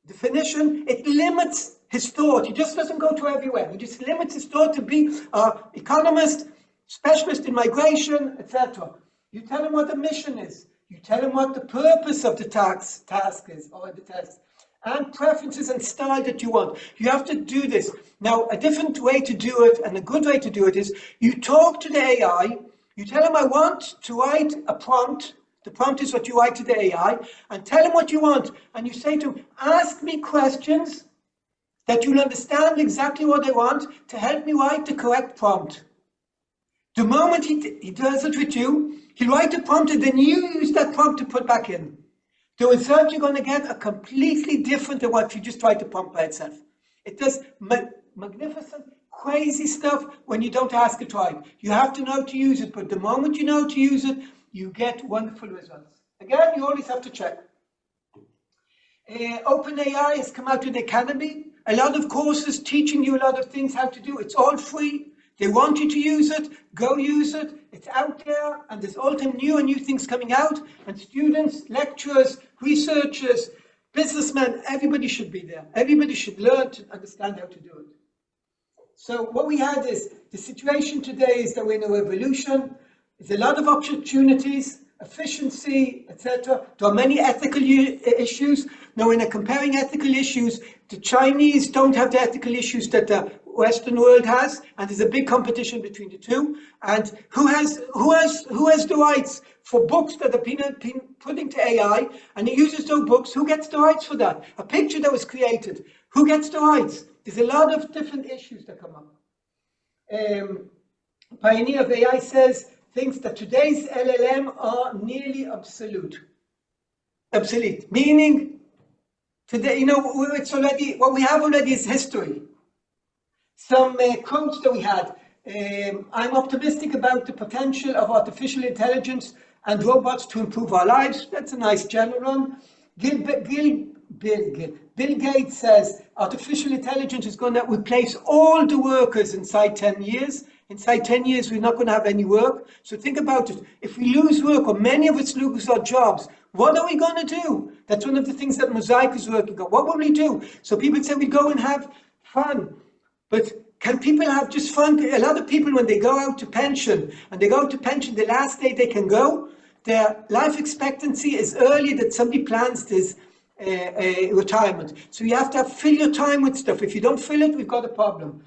definition, it limits his thought. He just doesn't go to everywhere. He just limits his thought to be an economist, specialist in migration, etc. You tell him what the mission is. You tell him what the purpose of the task is, or the test, and preferences and style that you want. You have to do this. Now, a different way to do it, and a good way to do it, is you talk to the AI, you tell him, I want to write a prompt. The prompt is what you write to the AI, and tell him what you want. And you say to him, ask me questions that you'll understand exactly what I want to help me write the correct prompt. The moment he does it with you, he'll write a prompt, and then you use that prompt to put back in. The result you're going to get are completely different than what if you just write the prompt by itself. It does magnificent, crazy stuff when you don't ask it right. You have to know how to use it, but the moment you know how to use it, you get wonderful results. Again, you always have to check. OpenAI has come out with an academy. A lot of courses teaching you a lot of things how to do. It's all free. They want you to use it. Go use it. it's out there, and there's all the time new things coming out, and students, lecturers, researchers, businessmen, everybody should be there. Everybody should learn to understand how to do it. So what we had is, the situation today is that we're in a revolution. There's a lot of opportunities, efficiency, etc. There are many ethical issues. Now, when they're comparing ethical issues, the Chinese don't have the ethical issues that the Western world has, and there's a big competition between the two. And who has the rights for books that have been put into AI, and it uses those books? Who gets the rights for that? A picture that was created, who gets the rights? There's a lot of different issues that come up. Pioneer of AI says, thinks that today's LLM are nearly obsolete, meaning today, it's already, what we have already is history. Some quotes that we had. I'm optimistic about the potential of artificial intelligence and robots to improve our lives. That's a nice general one. Bill Gates says artificial intelligence is going to replace all the workers inside 10 years. Inside 10 years, we're not going to have any work. So think about it. If we lose work, or many of us lose our jobs, what are we going to do? That's one of the things that Mosaic is working on. What will we do? So people say we go and have fun. But can people have just fun? A lot of people, when they go out to pension, the last day they can go, their life expectancy is earlier than somebody plans this retirement. So you have to fill your time with stuff. If you don't fill it, we've got a problem.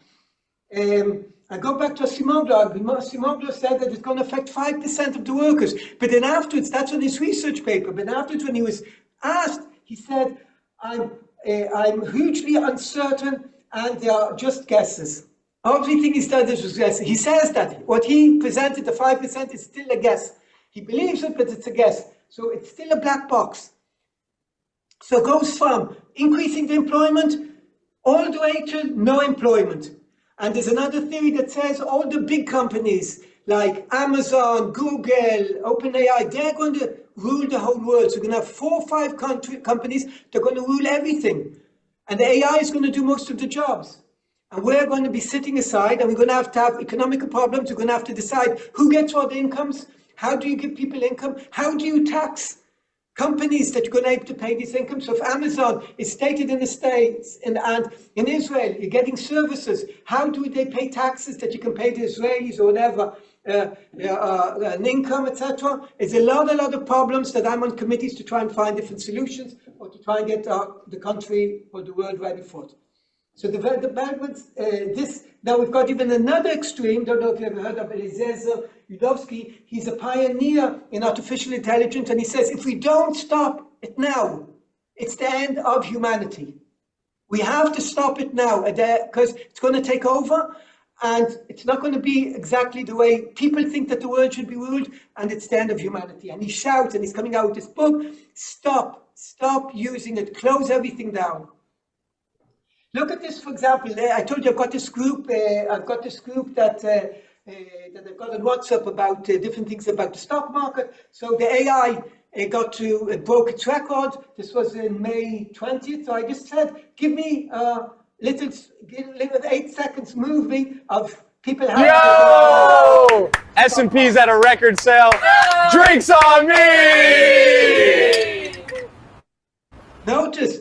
I go back to Simoglu. Simoglu said that it's going to affect 5% of the workers. But then afterwards, that's on his research paper. But afterwards, when he was asked, he said, I'm hugely uncertain, and they are just guesses. Everything he said was guessing. He says that what he presented, the 5%, is still a guess. He believes it, but it's a guess. So it's still a black box. So it goes from increasing the employment all the way to no employment. And there's another theory that says all the big companies like Amazon, Google, OpenAI, they're going to rule the whole world. So we're going to have 4 or 5 companies that are going to rule everything. And the AI is going to do most of the jobs. And we're going to be sitting aside, and we're going to have economical problems. We're going to have to decide who gets what incomes, how do you give people income, how do you tax companies that you're going to have to pay these incomes. So if Amazon is stated in the States and in Israel, you're getting services, how do they pay taxes that you can pay the Israelis or whatever, an income, etc. It's a lot of problems that I'm on committees to try and find different solutions, or to try and get the country or the world ready for it. So the bad ones, now we've got even another extreme. Don't know if you ever heard of Eliezer Yudovsky. He's a pioneer in artificial intelligence, and he says, if we don't stop it now, it's the end of humanity. We have to stop it now, because it's going to take over, and it's not going to be exactly the way people think that the world should be ruled, and it's the end of humanity. And he shouts, and he's coming out with this book, stop using it, close everything down. Look at this, for example. I told you I've got this group. that I've got on WhatsApp about different things about the stock market. So the AI broke its record. This was in May 20th. So I just said, give me a little 8 seconds movie of people having. Yo! S&P's at a record sale. Drinks on me! Notice.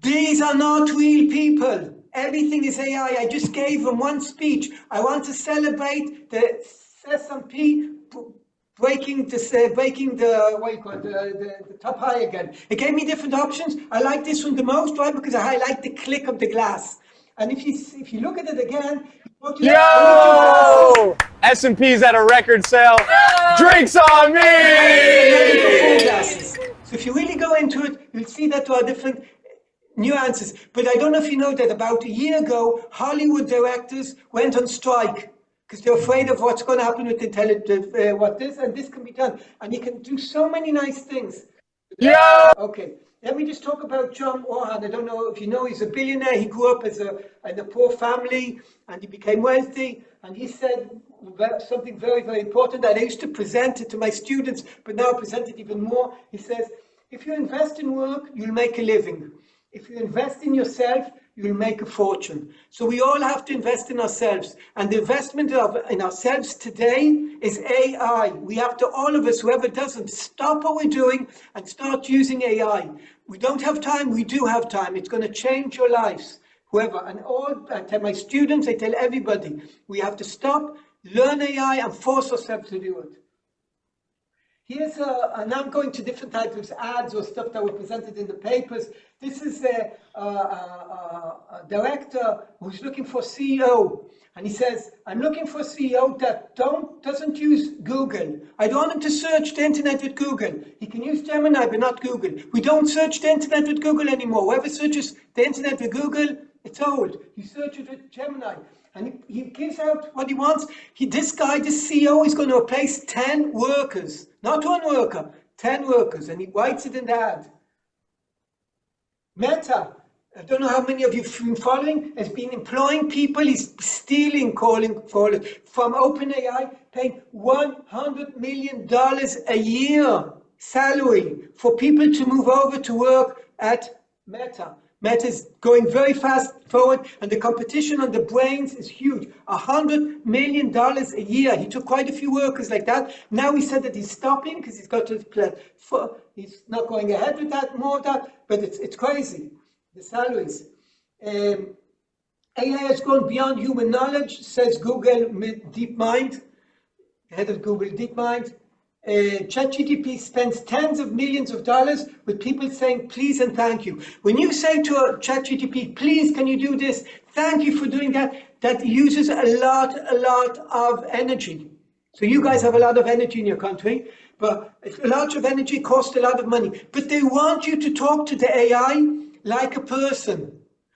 These are not real people. Everything is AI. I just gave them one speech. I want to celebrate the S&P breaking the top high again. It gave me different options. I like this one the most, right? Because I like the click of the glass. And if you look at it again, yo! S&P's at a record sale. Drinks on me! So if you really go into it, you'll see that there are different nuances. But I don't know if you know that about a year ago, Hollywood directors went on strike because they're afraid of what's going to happen with intelligence, and this can be done. And you can do so many nice things. Yeah. Okay, let me just talk about John Orhan. I don't know if you know, he's a billionaire. He grew up in a poor family, and he became wealthy. And he said something very, very important that I used to present it to my students, but now I present it even more. He says, if you invest in work, you'll make a living. If you invest in yourself, you'll make a fortune. So we all have to invest in ourselves. And the investment in ourselves today is AI. We have to, all of us, whoever doesn't, stop what we're doing and start using AI. We don't have time, we do have time. It's going to change your lives. Whoever, and all, I tell my students, I tell everybody, we have to stop, learn AI and force ourselves to do it. Here's and I'm going to different types of ads or stuff that were presented in the papers. This is a director who's looking for CEO. And he says, I'm looking for a CEO that doesn't use Google. I don't want him to search the internet with Google. He can use Gemini, but not Google. We don't search the internet with Google anymore. Whoever searches the internet with Google, it's old. You search it with Gemini. And he gives out what he wants. This CEO is going to replace 10 workers. Not one worker, 10 workers. And he writes it in the ad. Meta, I don't know how many of you have been following, has been employing people. He's stealing, calling for it from OpenAI, paying $100 million a year salary for people to move over to work at Meta. Meta is going very fast forward, and the competition on the brains is huge. $100 million a year. He took quite a few workers like that. Now he said that he's stopping because he's got to plan for. He's not going ahead with that, more of that. But it's crazy. The salaries. AI has gone beyond human knowledge, says Google DeepMind, head of Google DeepMind. ChatGPT spends tens of millions of dollars with people saying please and thank you. When you say to a ChatGPT, please, can you do this? Thank you for doing that. That uses a lot of energy. So you guys have a lot of energy in your country, but a lot of energy costs a lot of money. But they want you to talk to the AI like a person.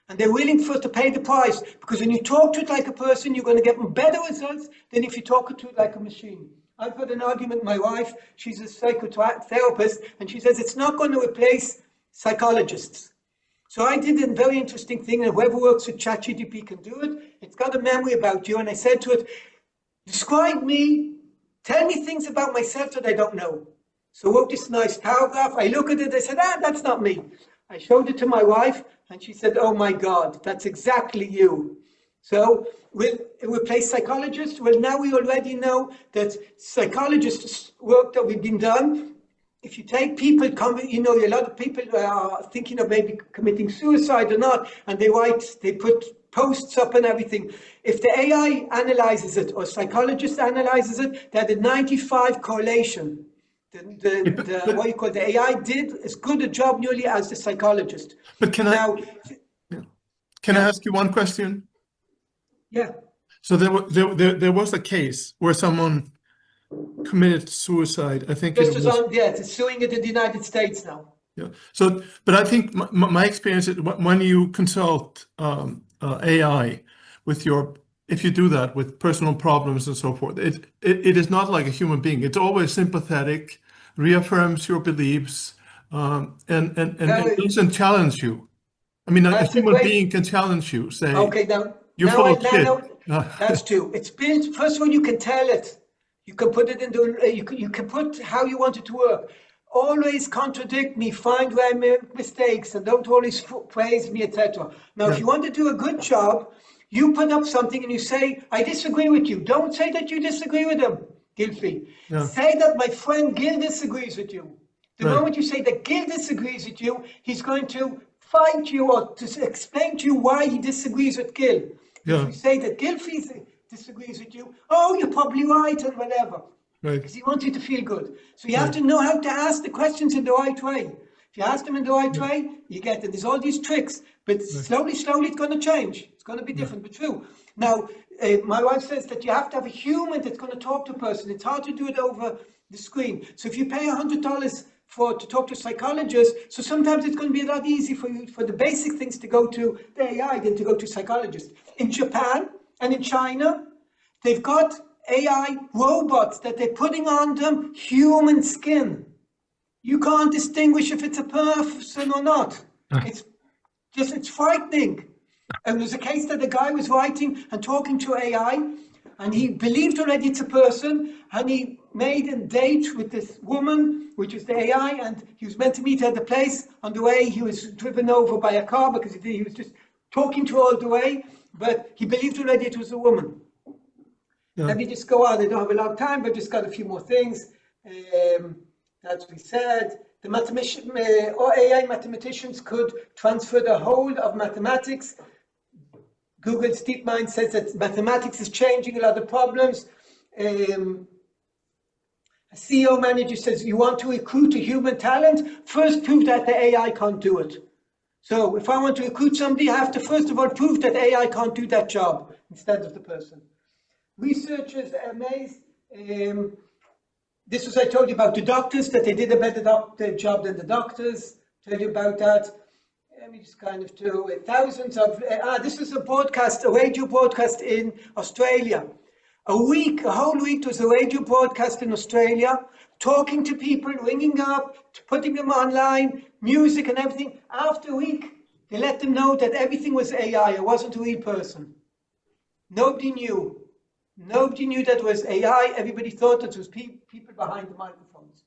And they're willing to pay the price, because when you talk to it like a person, you're going to get better results than if you talk to it like a machine. I've had an argument with my wife. She's a psychotherapist, and she says it's not going to replace psychologists. So I did a very interesting thing, and whoever works with ChatGPT can do it. It's got a memory about you, and I said to it, describe me, tell me things about myself that I don't know. So I wrote this nice paragraph. I look at it, I said, that's not me. I showed it to my wife, and she said, oh my God, that's exactly you. So will it replace psychologists? Well, now we already know that psychologists' work that we've been done, if you take people, a lot of people are thinking of maybe committing suicide or not, and they put posts up and everything. If the AI analyzes it or psychologist analyzes it, they had a 95 correlation. What you call the AI did as good a job nearly as the psychologist. But can I ask you one question? Yeah. So there was a case where someone committed suicide. I think it's suing it in the United States now. Yeah. So, but I think my experience is when you consult AI with if you do that with personal problems and so forth, it is not like a human being. It's always sympathetic, reaffirms your beliefs, and doesn't challenge you. I mean, a human being can challenge you, say, okay, now, you're full of shit. That's true. It's built, first of all, you can tell it. You can put it into, you can put how you want it to work. Always contradict me, find where I make mistakes, and don't always praise me, etc. Now, if you want to do a good job, you put up something and you say, I disagree with you. Don't say that you disagree with him, Gilfie. Yeah. Say that my friend Gil disagrees with you. The moment you say that Gil disagrees with you, he's going to fight you or to explain to you why he disagrees with Gil. Yeah. If you say that Gilfie disagrees with you, oh, you're probably right and whatever. Right. Because he wants you to feel good. So you have to know how to ask the questions in the right way. If you ask them in the right way, you get it. There's all these tricks, but slowly it's going to change. It's going to be different, but true. Now, my wife says that you have to have a human that's going to talk to a person. It's hard to do it over the screen. So if you pay $100 to talk to a psychologist, so sometimes it's going to be a lot easier for you, for the basic things, to go to the AI than to go to a psychologist. In Japan and in China, they've got AI robots that they're putting on them human skin. You can't distinguish if it's a person or not. It's frightening. And there's a case that a guy was writing and talking to AI, and he believed already it's a person, and he made a date with this woman, which is the AI, and he was meant to meet her at the place. On the way, he was driven over by a car because he was just talking to her all the way, but he believed already it was a woman. Yeah. Let me just go on. I don't have a long time, but just got a few more things that we said. The mathematician or AI mathematicians could transfer the whole of mathematics. Google's DeepMind says that mathematics is changing a lot of problems. A CEO manager says, you want to recruit a human talent? First prove that the AI can't do it. So if I want to recruit somebody, I have to first of all prove that AI can't do that job instead of the person. Researchers are amazed. This was, I told you about the doctors, that they did a better job than the doctors. Tell you about that. Let me just kind of do thousands of, this is a broadcast, a radio broadcast in Australia. A whole week, there was a radio broadcast in Australia, talking to people, ringing up, putting them online, music and everything. After a week, they let them know that everything was AI, it wasn't a real person. Nobody knew. Nobody knew that it was AI. Everybody thought that it was people behind the microphones.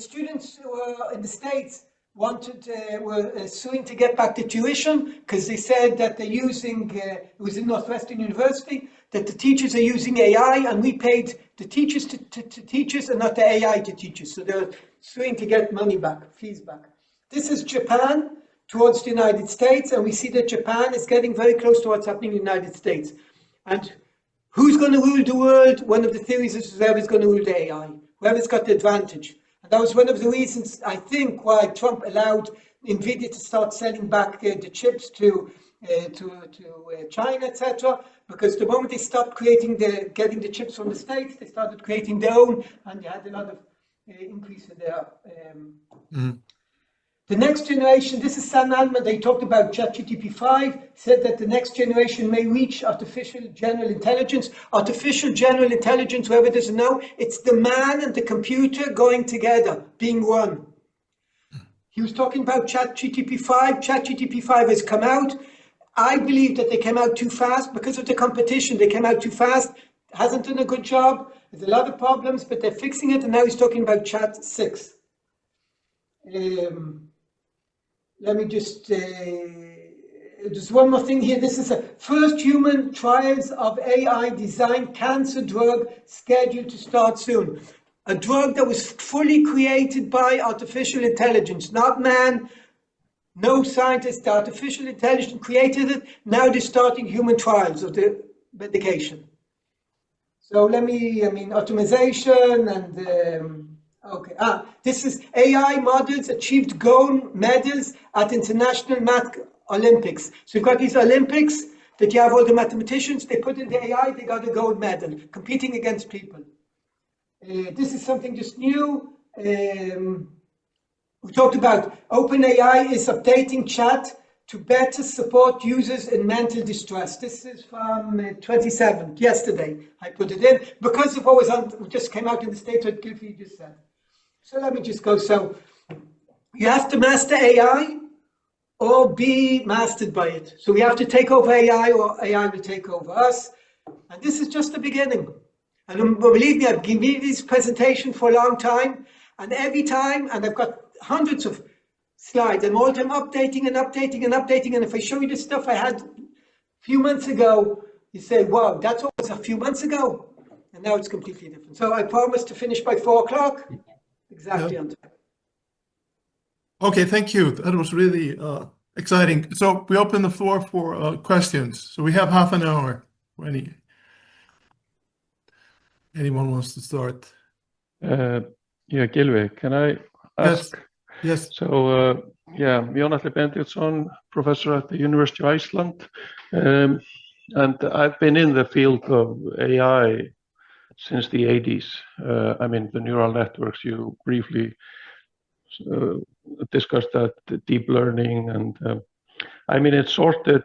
Students who were in the States were suing to get back the tuition because they said that they're using, it was in Northwestern University, that the teachers are using AI and we paid the teachers to teach us and not the AI to teach us. So they're suing to get money back, fees back. This is Japan towards the United States, and we see that Japan is getting very close to what's happening in the United States. And who's going to rule the world? One of the theories is whoever's going to rule the AI, whoever's got the advantage. And that was one of the reasons, I think, why Trump allowed NVIDIA to start selling back the chips to China, etc. Because the moment they stopped getting the chips from the States, they started creating their own, and they had a lot of increase in their. The next generation, this is Sam Altman, they talked about ChatGPT-5, said that the next generation may reach artificial general intelligence. Artificial general intelligence, whoever doesn't know, it's the man and the computer going together, being one. He was talking about ChatGPT-5. ChatGPT-5 has come out. I believe that they came out too fast because of the competition. They came out too fast, hasn't done a good job. There's a lot of problems, but they're fixing it, and now he's talking about Chat 6. Let me just, one more thing here. This is a first human trials of AI designed cancer drug scheduled to start soon. A drug that was fully created by artificial intelligence, not man, no scientist, the artificial intelligence created it. Now they're starting human trials of the medication. So optimization and, okay, this is AI models achieved gold medals at International Math Olympics. So you've got these Olympics that you have all the mathematicians, they put in the AI, they got a gold medal, competing against people. This is something just new. We talked about OpenAI is updating chat to better support users in mental distress. This is from 27th, yesterday. I put it in because of what was on, just came out in the States, what Gilfie just said. So let me just go. So you have to master AI or be mastered by it. So we have to take over AI or AI will take over us. And this is just the beginning. And believe me, I've given this presentation for a long time. And every time, and I've got hundreds of slides, and all the time updating and updating and updating. And if I show you the stuff I had a few months ago, you say, wow, that's what was a few months ago. And now it's completely different. So I promised to finish by 4 o'clock. Exactly on time. Okay, thank you. That was really exciting. So we open the floor for questions. So we have half an hour. Anyone wants to start? Yeah, Gylfi, can I ask? Yes. So, Jón Atli Benediktsson, professor at the University of Iceland. And I've been in the field of AI since the 80s. I mean, the neural networks, you briefly discussed that, deep learning. And I mean, it sorted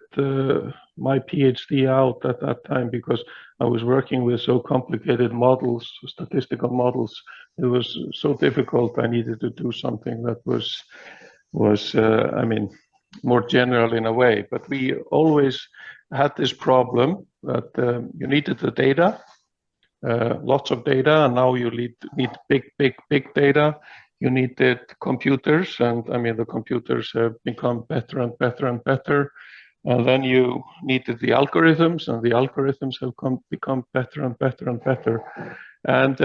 my PhD out at that time because I was working with so complicated models, statistical models. It was so difficult. I needed to do something that was I mean, more general in a way. But we always had this problem that you needed the data, lots of data, and now you need big data. you needed computers, and I mean the computers have become better and better and better. And then you needed the algorithms, and the algorithms have become better and better and better. And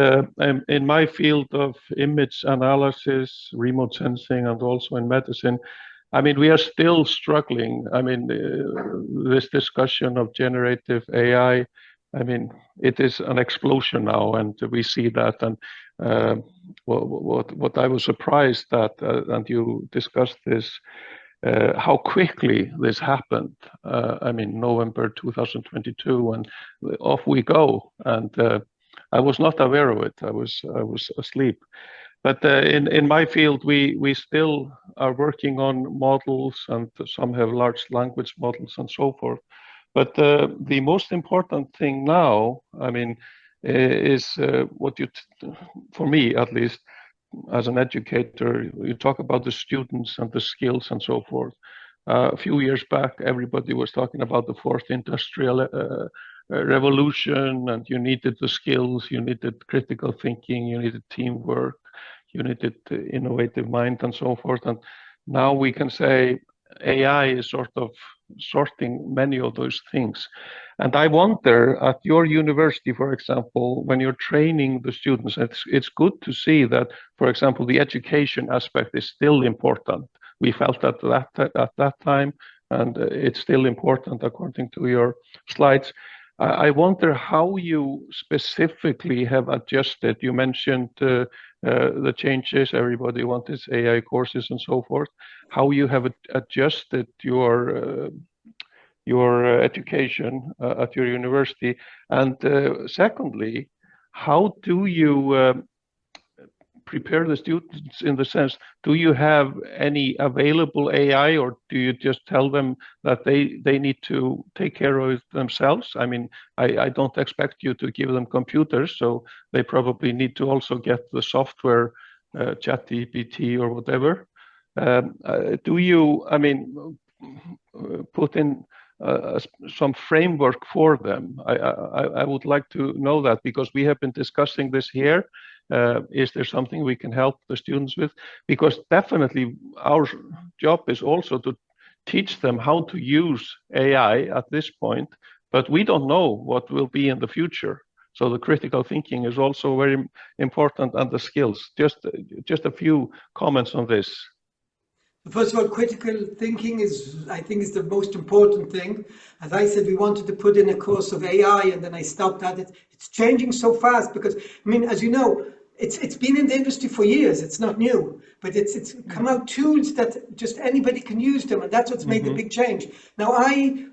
in my field of image analysis, remote sensing, and also in medicine, I mean, we are still struggling. I mean, this discussion of generative AI, I mean, it is an explosion now, and we see that. And what I was surprised at, and you discussed this, how quickly this happened. I mean, November 2022, and off we go. And I was not aware of it. I was asleep. But in my field, we still are working on models, and some have large language models and so forth. But the most important thing now, I mean, is what for me at least, as an educator, you talk about the students and the skills and so forth. A few years back, everybody was talking about the fourth industrial revolution, and you needed the skills, you needed critical thinking, you needed teamwork, you needed innovative mind and so forth. And now we can say AI is sort of sorting many of those things. And I wonder, at your university, for example, when you're training the students, it's good to see that, for example, the education aspect is still important. We felt at that time, and it's still important according to your slides. I wonder how you specifically have adjusted. You mentioned the changes, everybody wants AI courses and so forth. How you have adjusted your education at your university, and secondly, how do you prepare the students, in the sense, do you have any available AI, or do you just tell them that they need to take care of it themselves? I mean, I don't expect you to give them computers, so they probably need to also get the software, ChatGPT or whatever. Do you, I mean, put in some framework for them? I would like to know that, because we have been discussing this here. Is there something we can help the students with? Because definitely our job is also to teach them how to use AI at this point, but we don't know what will be in the future. So the critical thinking is also very important, and the skills. Just a few comments on this. First of all, critical thinking I think is the most important thing. As I said, we wanted to put in a course of AI, and then I stopped at it. It's changing so fast because, I mean, as you know, it's been in the industry for years. It's not new, but it's come out tools that just anybody can use them, and that's what's made the big change. Now, I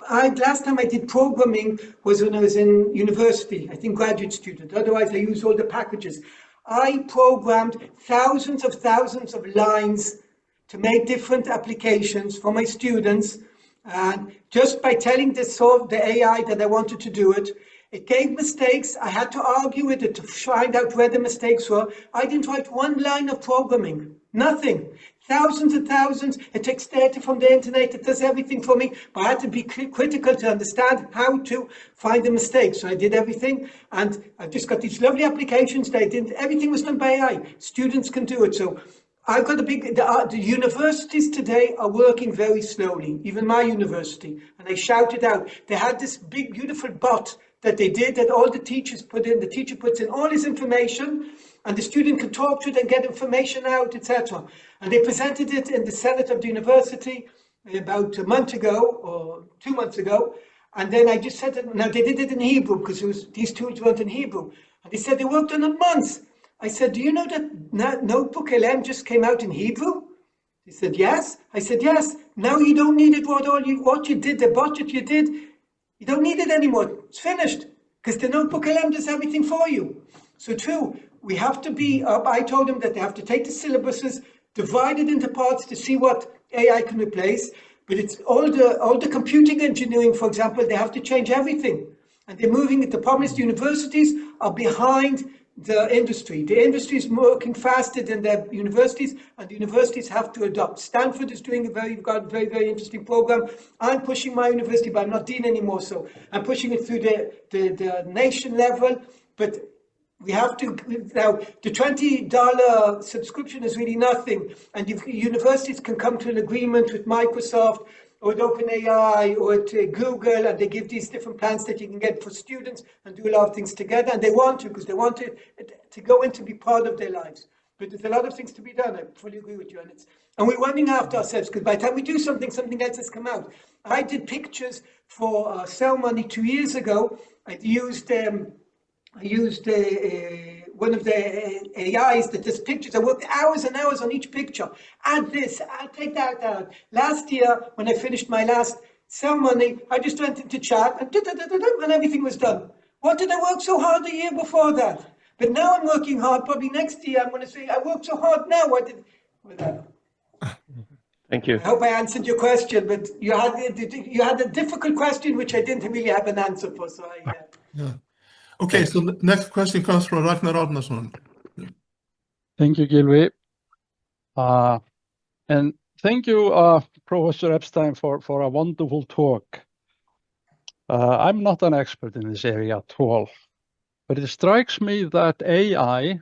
last time I did programming was when I was in university. I think graduate student. Otherwise, I use all the packages. I programmed thousands of lines to make different applications for my students, and just by telling the AI that I wanted to do it, it gave mistakes. I had to argue with it to find out where the mistakes were. I didn't write one line of programming, nothing. Thousands and thousands. It takes data from the internet. It does everything for me. But I had to be critical to understand how to find the mistakes. So I did everything, and I just got these lovely applications that I did. Everything was done by AI. Students can do it. So I've got the universities today are working very slowly, even my university, and they shouted out. They had this big, beautiful bot that they did, that all the teachers put in. The teacher puts in all his information, and the student can talk to it and get information out, etc. And they presented it in the Senate of the university about a month ago, or 2 months ago. And then I just said, now they did it in Hebrew, because these tools weren't in Hebrew. And they said they worked on it months. I said, do you know that Notebook LM just came out in Hebrew? He said, yes. I said, yes. Now you don't need it. What you did, the budget you did, you don't need it anymore. It's finished, because the Notebook LM does everything for you. So true, we have to be up. I told them that they have to take the syllabuses, divide it into parts to see what AI can replace. But it's all the computing engineering, for example, they have to change everything. And they're moving it. The problem is the universities are behind the industry. The industry is working faster than the universities, and the universities have to adopt. Stanford is doing a very interesting program. I'm pushing my university, but I'm not dean anymore, so I'm pushing it through the nation level. But We have to, now the $20 subscription is really nothing. And universities can come to an agreement with Microsoft or with OpenAI or with Google, and they give these different plans that you can get for students and do a lot of things together. And they want to, because they want to go in to be part of their lives. But there's a lot of things to be done. I fully agree with you. And we're running after ourselves, because by the time we do something, something else has come out. I did pictures for Sell Money 2 years ago. I used one of the AIs that does pictures. I worked hours and hours on each picture. Add this, take that out. Last year, when I finished my last Sell Money, I just went into chat and everything was done. What did I work so hard the year before that? But now I'm working hard. Probably next year I'm going to say, I worked so hard now. Whatever. Thank you. I hope I answered your question, but you had a difficult question which I didn't really have an answer for. So Yeah. Okay, so the next question comes from Ragnar Árnason. Thank you, Gylfi. And thank you, Professor Epstein, for a wonderful talk. I'm not an expert in this area at all, but it strikes me that AI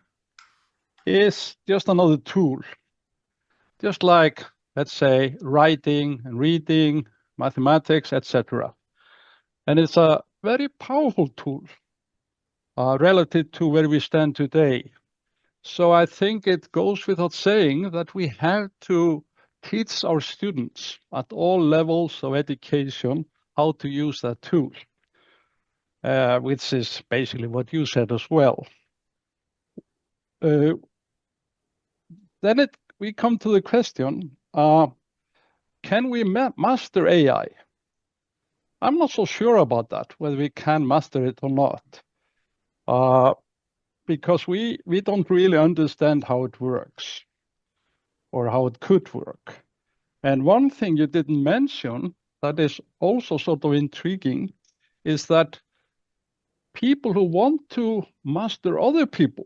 is just another tool, just like, let's say, writing and reading, mathematics, etc. And it's a very powerful tool relative to where we stand today. So I think it goes without saying that we have to teach our students at all levels of education how to use that tool, which is basically what you said as well. Then we come to the question, can we master AI? I'm not so sure about that, whether we can master it or not, because we don't really understand how it works or how it could work. And one thing you didn't mention that is also sort of intriguing is that people who want to master other people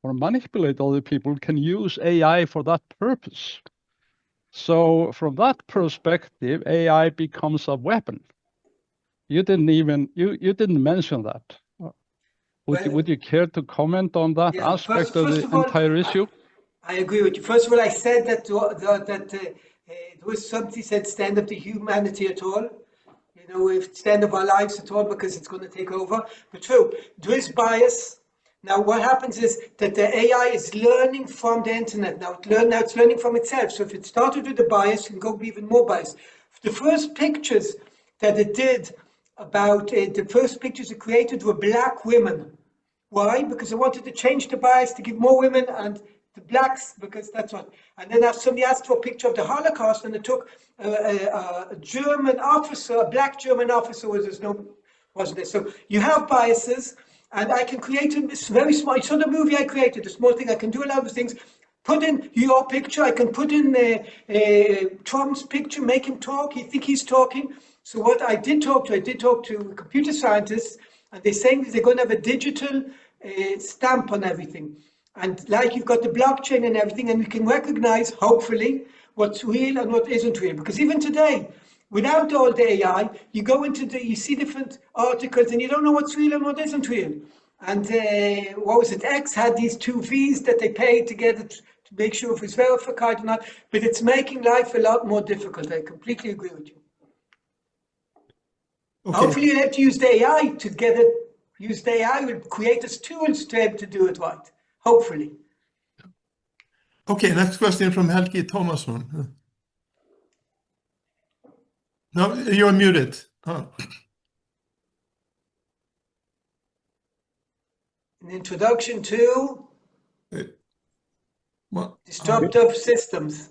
or manipulate other people can use AI for that purpose. So from that perspective, AI becomes a weapon. You didn't mention that. Would you care to comment on that aspect of the entire issue? I agree with you. First of all, I said that there was something said stand up to humanity at all. You know, if stand up our lives at all, because it's going to take over. But true, there is bias. Now, what happens is that the AI is learning from the internet. Now it's learning from itself. So if it started with the bias, it can go be even more biased. The first pictures that it did about the first pictures it created were black women. Why? Because it wanted to change the bias to give more women and the blacks, because that's what. And then somebody asked for a picture of the Holocaust, and it took a German officer, a black German officer, wasn't there? So you have biases, and I can create this very small. So the movie I created, a small thing, I can do a lot of things. Put in your picture, I can put in Trump's picture, make him talk. You think he's talking. So what I did talk to computer scientists, and they're saying they're going to have a digital stamp on everything. And like you've got the blockchain and everything, and we can recognize, hopefully, what's real and what isn't real. Because even today, without all the AI, you go into you see different articles and you don't know what's real and what isn't real. And what was it? X had these 2 fees that they paid to get it, to make sure if it's verified or not. But it's making life a lot more difficult. I completely agree with you. Okay. Hopefully you have to use the AI to get it. Use the AI will create us tools to be able to do it right. Hopefully. Okay, next question from Helgi Tómasson. No, you're muted. Oh. An introduction to disruptive systems.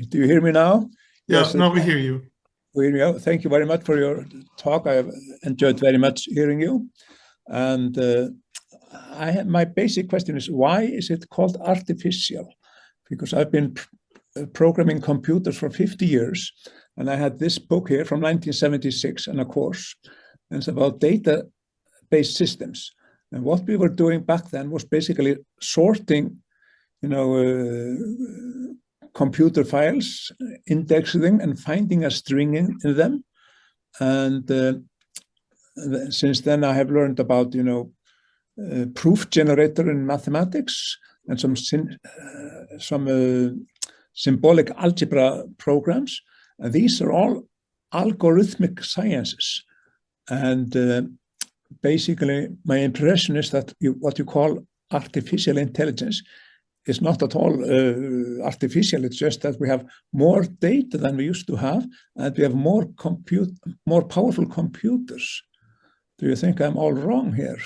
Do you hear me now? Yes, now we hear you. Thank you very much for your talk. I have enjoyed very much hearing you. And my basic question is, why is it called artificial? Because I've been programming computers for 50 years, and I had this book here from 1976 and a course, and it's about data-based systems. And what we were doing back then was basically sorting, computer files, indexing them, and finding a string in them. And since then, I have learned about, proof generator in mathematics and some symbolic algebra programs. And these are all algorithmic sciences. And basically, my impression is that what you call artificial intelligence is not at all artificial. It's just that we have more data than we used to have, and we have more powerful computers. Do you think I'm all wrong here?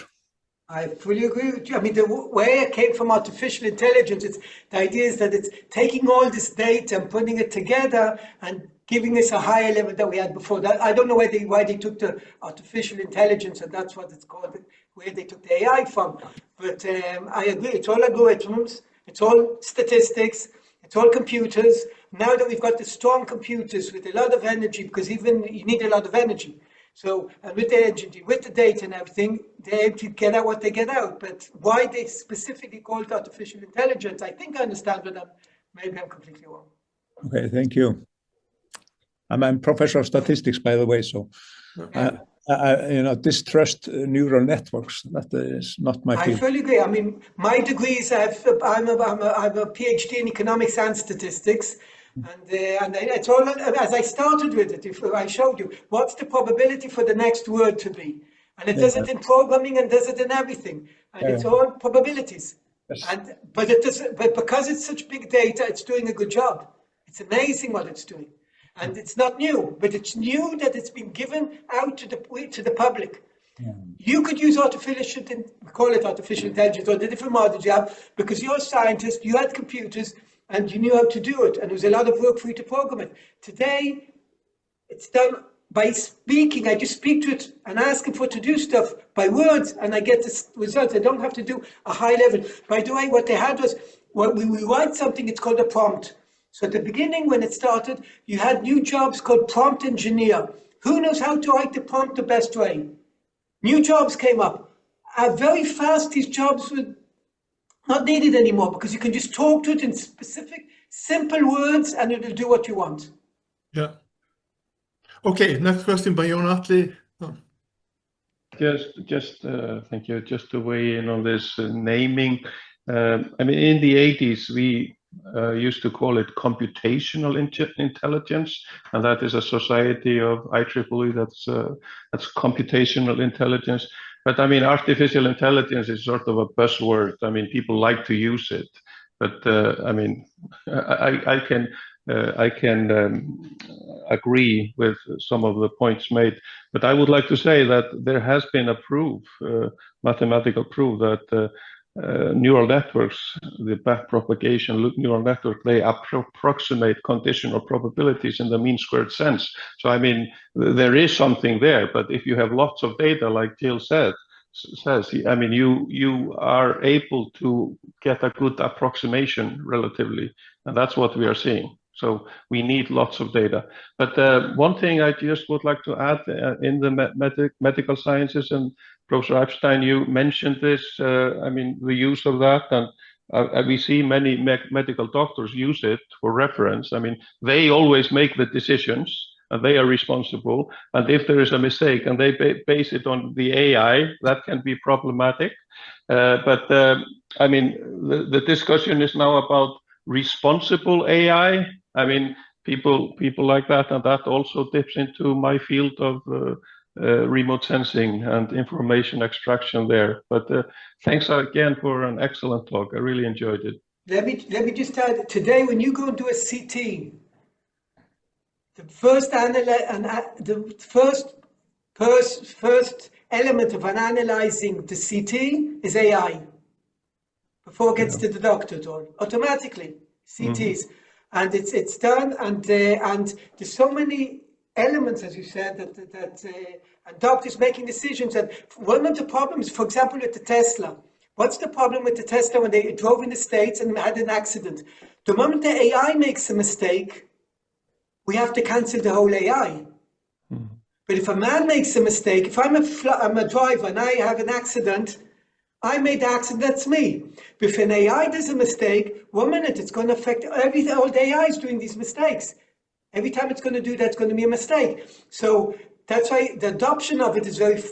I fully agree with you. I mean, the way it came from artificial intelligence, the idea is that it's taking all this data and putting it together and giving us a higher level that we had before. That I don't know why they took the artificial intelligence, and that's what it's called, where they took the AI from. But I agree, it's all algorithms, it's all statistics, it's all computers. Now that we've got the strong computers with a lot of energy, because even you need a lot of energy. So, and with the energy, with the data and everything, they're able to get out what they get out. But why they specifically call it artificial intelligence, I think I understand, but maybe I'm completely wrong. Okay, thank you. I'm a professor of statistics, by the way, so I distrust neural networks. That is not my field. I fully agree. I mean, my degrees, I'm a PhD in economics and statistics. And it's all, as I started with it, if I showed you, what's the probability for the next word to be? And it does it in programming and does it in everything. And it's all probabilities. Yes. But because it's such big data, it's doing a good job. It's amazing what it's doing. And it's not new, but it's new that it's been given out to the public. Yeah. You could use call it artificial intelligence, or the different models you have, because you're a scientist, you had computers, and you knew how to do it, and there was a lot of work for you to program it. Today, it's done by speaking. I just speak to it and ask it to do stuff by words, and I get the results. I don't have to do a high level. By the way, what they had was, when we write something, it's called a prompt. So at the beginning, when it started, you had new jobs called prompt engineer. Who knows how to write the prompt the best way? New jobs came up. Very fast, these jobs were not needed anymore, because you can just talk to it in specific, simple words, and it'll do what you want. Yeah. Okay, next question by Jón Atli. Thank you. Just to weigh in on this naming. I mean, in the 80s, we used to call it computational intelligence, and that is a society of IEEE that's computational intelligence. But I mean, artificial intelligence is sort of a buzzword. I mean, people like to use it, but I mean, I can agree with some of the points made. But I would like to say that there has been a proof, mathematical proof, that neural networks, the backpropagation neural network, they approximate conditional probabilities in the mean squared sense. So I mean, there is something there, but if you have lots of data, like Jill says, I mean, you are able to get a good approximation relatively, and that's what we are seeing. So we need lots of data. But one thing I just would like to add in the medical sciences, and Professor Epstein, you mentioned this, I mean, the use of that, and we see many medical doctors use it for reference. I mean, they always make the decisions, and they are responsible. And if there is a mistake and they base it on the AI, that can be problematic. But I mean, the discussion is now about responsible AI. I mean, people like that, and that also dips into my field of remote sensing and information extraction there. But thanks again for an excellent talk. I really enjoyed it. Let me just add, today when you go and do a CT, the first element of analyzing the CT is AI. Before it gets to the doctor, automatically CTs, and it's done, and there's so many elements, as you said, and doctors making decisions. And one of the problems, for example, with the Tesla, what's the problem with the Tesla when they drove in the States and had an accident? The moment the AI makes a mistake, we have to cancel the whole AI. But if a man makes a mistake, if I'm a driver and I have an accident, I made the accident, that's me. But if an AI does a mistake, 1 minute, it's going to affect everything. All the AI is doing these mistakes. Every time it's going to do that, it's going to be a mistake. So that's why the adoption of it is very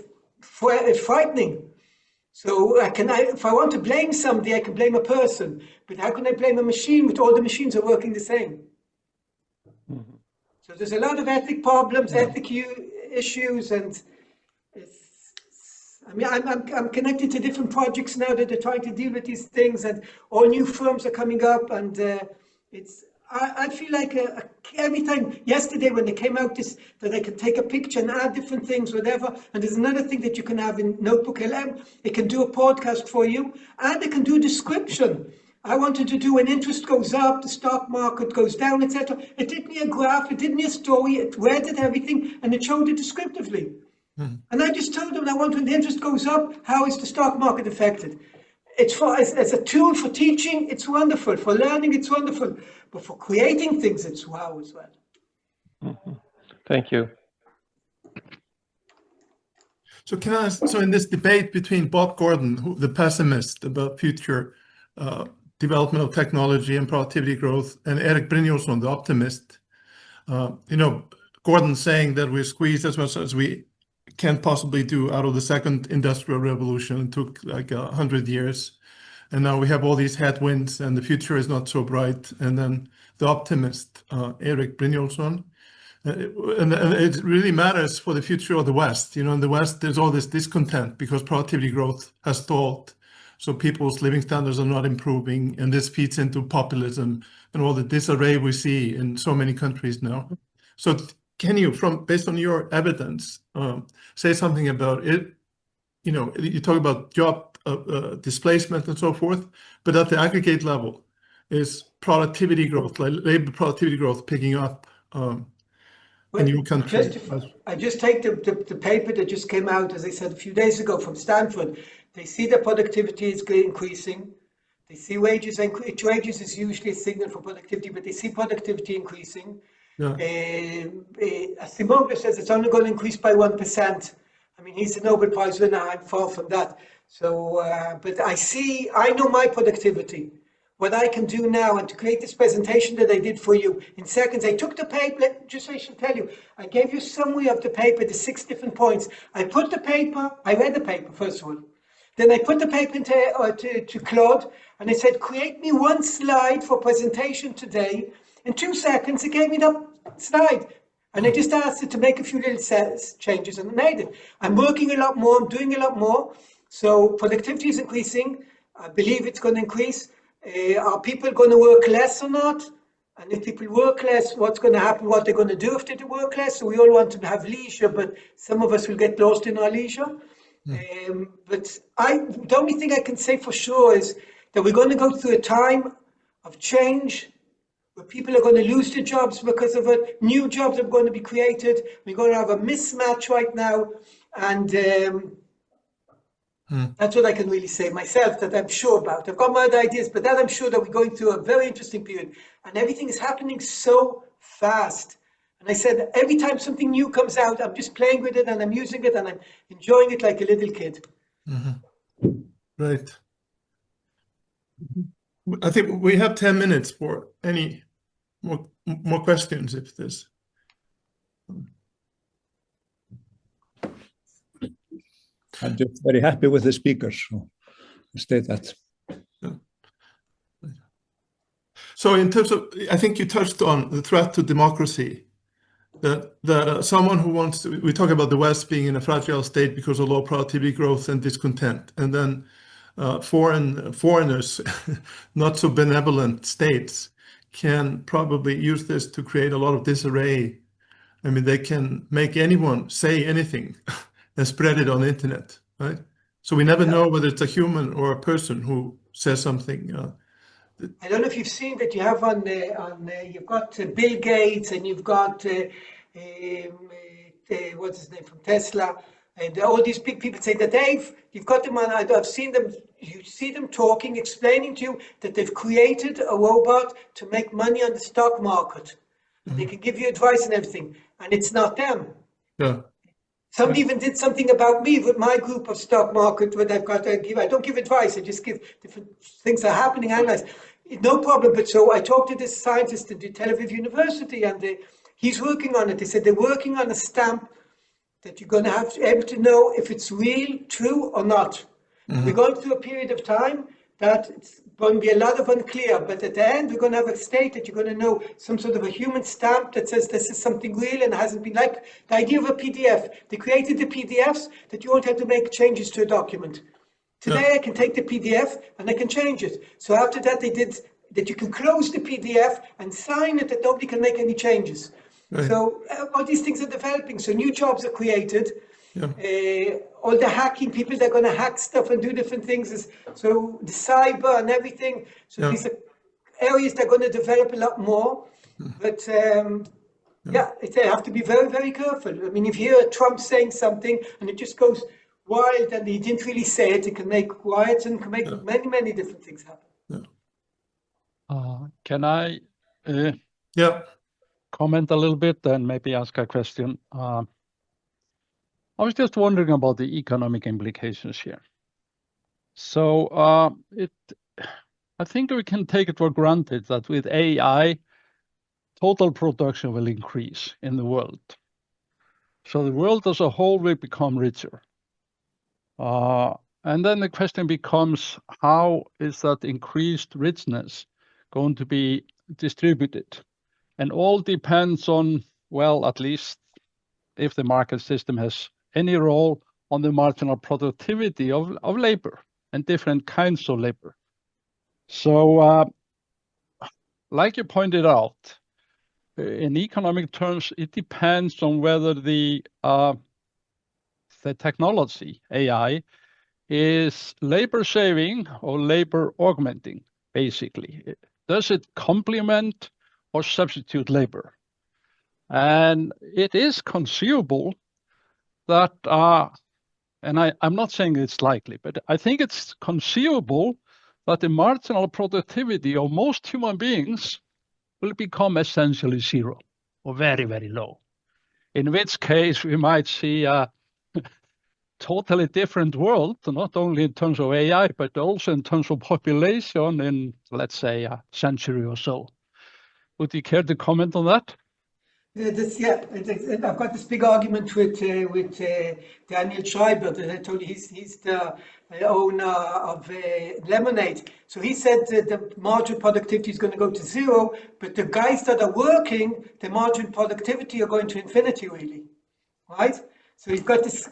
frightening. So if I want to blame somebody, I can blame a person. But how can I blame a machine when all the machines are working the same? Mhm. So there's a lot of ethic problems, ethic issues, and I mean, I'm connected to different projects now that are trying to deal with these things, and all new firms are coming up, and I feel like every time, yesterday when they came out that I can take a picture and add different things, whatever, and there's another thing that you can have in Notebook LM, it can do a podcast for you, and it can do a description. I wanted to do when interest goes up, the stock market goes down, etc. It did me a graph, it did me a story, it read it everything, and it showed it descriptively. And I just told them, I want when the interest goes up, how is the stock market affected? It's as a tool for teaching, it's wonderful. For learning, it's wonderful. But for creating things, it's wow as well. Mhm. Thank you. So can I ask, so in this debate between Bob Gordon, the pessimist about future development of technology and productivity growth, and Erik Brynjolfsson, the optimist, Gordon saying that we're squeezed as much as we can possibly do out of the second industrial revolution. It took like 100 years. And now we have all these headwinds and the future is not so bright. And then the optimist, Erik Brynjolfsson, and it really matters for the future of the West. In the West, there's all this discontent because productivity growth has stalled. So people's living standards are not improving. And this feeds into populism and all the disarray we see in so many countries now. So can you, based on your evidence, say something about it? You talk about job displacement and so forth, but at the aggregate level, is productivity growth, like labor productivity growth, picking up in your country? I just take the paper that just came out, as I said a few days ago, from Stanford. They see that productivity is increasing. They see wages is usually a signal for productivity, but they see productivity increasing. Yeah. Simoglu says it's only going to increase by 1%. I mean, he's a Nobel Prize winner. I'm far from that. So, but I know my productivity, what I can do now, and to create this presentation that I did for you in seconds. I took the paper, I should tell you, I gave you a summary of the paper, the 6 different points. I read the paper, first of all. Then I put the paper to Claude, and I said, create me one slide for presentation today. In 2 seconds, it gave me that slide. And I just asked it to make a few little changes, and it made it. I'm working a lot more, I'm doing a lot more. So productivity is increasing. I believe it's going to increase. Are people going to work less or not? And if people work less, what's going to happen? What they're going to do if they do work less? So we all want to have leisure, but some of us will get lost in our leisure. But the only thing I can say for sure is that we're going to go through a time of change, where people are going to lose their jobs because of it. New jobs are going to be created. We're going to have a mismatch right now. And that's what I can really say myself, that I'm sure about. I've got my other ideas, but that I'm sure that we're going through a very interesting period. And everything is happening so fast. And I said, every time something new comes out, I'm just playing with it and I'm using it and I'm enjoying it like a little kid. Right. I think we have 10 minutes for any more questions, if there's. I'm just very happy with the speakers. So state that. So in terms of, I think you touched on the threat to democracy, that someone who wants to, we talk about the West being in a fragile state because of low productivity growth and discontent, and then foreigners, not so benevolent states, can probably use this to create a lot of disarray. I mean, they can make anyone say anything and spread it on the internet, right? So we never know whether it's a human or a person who says something. I don't know if you've seen that you have you've got Bill Gates and you've got what's his name from Tesla, and all these big people say that you've got them on. I've seen them. You see them talking, explaining to you that they've created a robot to make money on the stock market. And they can give you advice and everything, and it's not them. Yeah. Somebody even did something about me with my group of stock market when I've got to give. I don't give advice. I just give different things that are happening, analyze. No problem. But so I talked to this scientist at the Tel Aviv University, and he's working on it. They said they're working on a stamp that you're going to have to be able to know if it's real, true or not. We're going through a period of time that it's going to be a lot of unclear, but at the end, we're going to have a state that you're going to know some sort of a human stamp that says this is something real and hasn't been like the idea of a PDF. They created the PDFs that you won't have to make changes to a document. Today, I can take the PDF and I can change it. So after that, they did that you can close the PDF and sign it that nobody can make any changes. Right. So all these things are developing. So new jobs are created. All the hacking people, they're going to hack stuff and do different things. So the cyber and everything. So these are areas that are going to develop a lot more. But they have to be very, very careful. I mean, if you hear Trump saying something and it just goes wild and he didn't really say it, it can make riots and can make many, many different things happen. Can I comment a little bit and maybe ask a question? I was just wondering about the economic implications here. So I think we can take it for granted that with AI, total production will increase in the world. So the world as a whole will become richer. And then the question becomes, how is that increased richness going to be distributed? And all depends on, well, at least if the market system has any role on the marginal productivity of labor and different kinds of labor. So like you pointed out, in economic terms, it depends on whether the technology, AI, is labor saving or labor augmenting, basically. Does it complement or substitute labor? And it is conceivable that, and I'm not saying it's likely, but I think it's conceivable that the marginal productivity of most human beings will become essentially zero or very, very low. In which case we might see a totally different world, not only in terms of AI, but also in terms of population in, let's say, a century or so. Would you care to comment on that? I've got this big argument with Daniel Schreiber that I told you he's the owner of Lemonade. So he said that the marginal productivity is going to go to zero, but the guys that are working, the marginal productivity are going to infinity, really, right? So you've got this.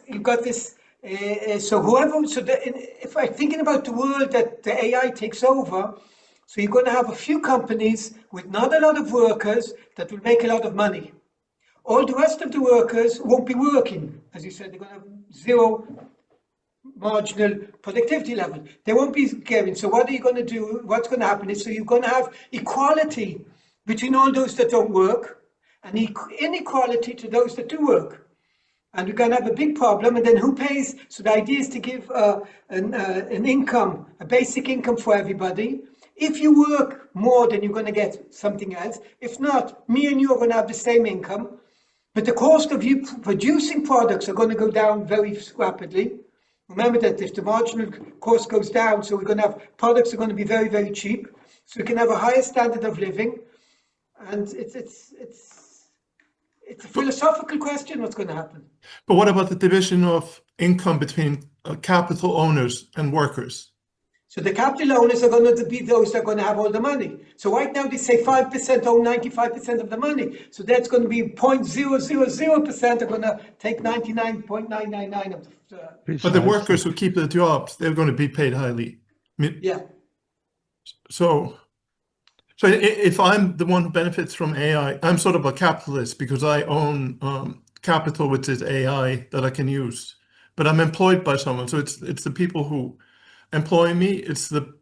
If I'm thinking about the world that the AI takes over, so you're going to have a few companies with not a lot of workers that will make a lot of money. All the rest of the workers won't be working. As you said, they're going to have zero marginal productivity level. They won't be caring. So what are you going to do? What's going to happen is, so you're going to have equality between all those that don't work and inequality to those that do work. And we're going to have a big problem. And then who pays? So the idea is to give an income, a basic income for everybody. If you work more, then you're going to get something else. If not, me and you are going to have the same income. But the cost of you producing products are going to go down very rapidly. Remember that if the marginal cost goes down, so we're going to have products that are going to be very, very cheap. So we can have a higher standard of living. And it's a philosophical question, what's going to happen. But what about the division of income between capital owners and workers? So the capital owners are going to be those that are going to have all the money. So right now they say 5% own 95% of the money. So that's going to be 0.000% are going to take 99.999 of the... But the workers who keep their jobs, they're going to be paid highly. So if I'm the one who benefits from AI, I'm sort of a capitalist because I own capital, which is AI that I can use. But I'm employed by someone. So it's the people who employ me, it's the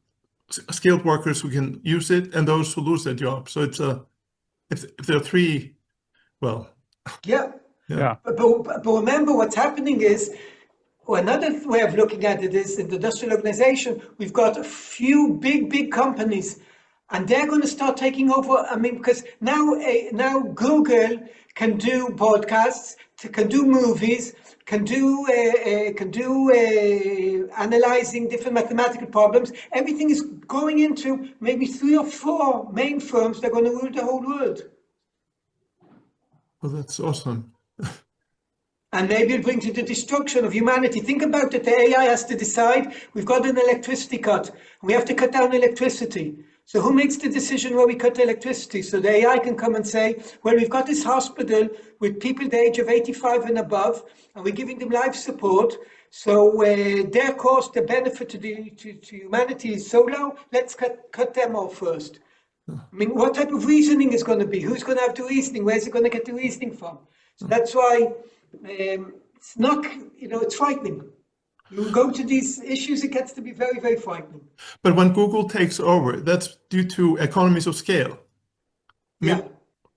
skilled workers who can use it, and those who lose their job. So it's if there are three, well. But remember what's happening is, another way of looking at it is in the industrial organization, we've got a few big companies, and they're going to start taking over. I mean, because now Google can do podcasts, can do movies, can do analyzing different mathematical problems. Everything is going into maybe 3 or 4 main firms that are going to rule the whole world. Well, that's awesome. And maybe it'll bring to the destruction of humanity. Think about it, the AI has to decide, we've got an electricity cut, we have to cut down electricity. So who makes the decision where we cut the electricity? So the AI can come and say, well, we've got this hospital with people the age of 85 and above, and we're giving them life support. So their cost, the benefit to humanity is so low, let's cut them off first. I mean, what type of reasoning is going to be? Who's going to have the reasoning? Where's it going to get the reasoning from? So that's why it's not, it's frightening. You go to these issues, it gets to be very, very frightening. But when Google takes over, that's due to economies of scale. I mean, Yeah.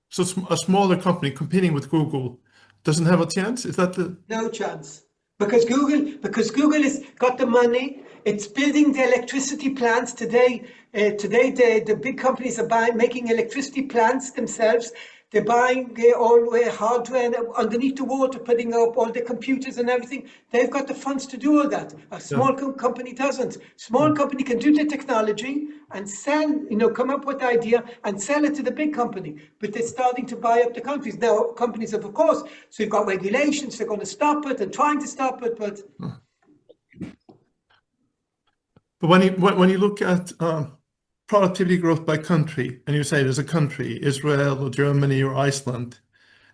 So a smaller company competing with Google doesn't have a chance? Is that the... No chance. Because Google has got the money, it's building the electricity plants today. Today, the big companies are making electricity plants themselves. They're buying all hardware and underneath the water, putting up all the computers and everything. They've got the funds to do all that. A small company doesn't. Small company can do the technology and sell, come up with the idea and sell it to the big company. But they're starting to buy up the countries. Now, companies have, of course, so you've got regulations, they're going to stop it and trying to stop it, but... But when you look at productivity growth by country, and you say there's a country, Israel or Germany or Iceland,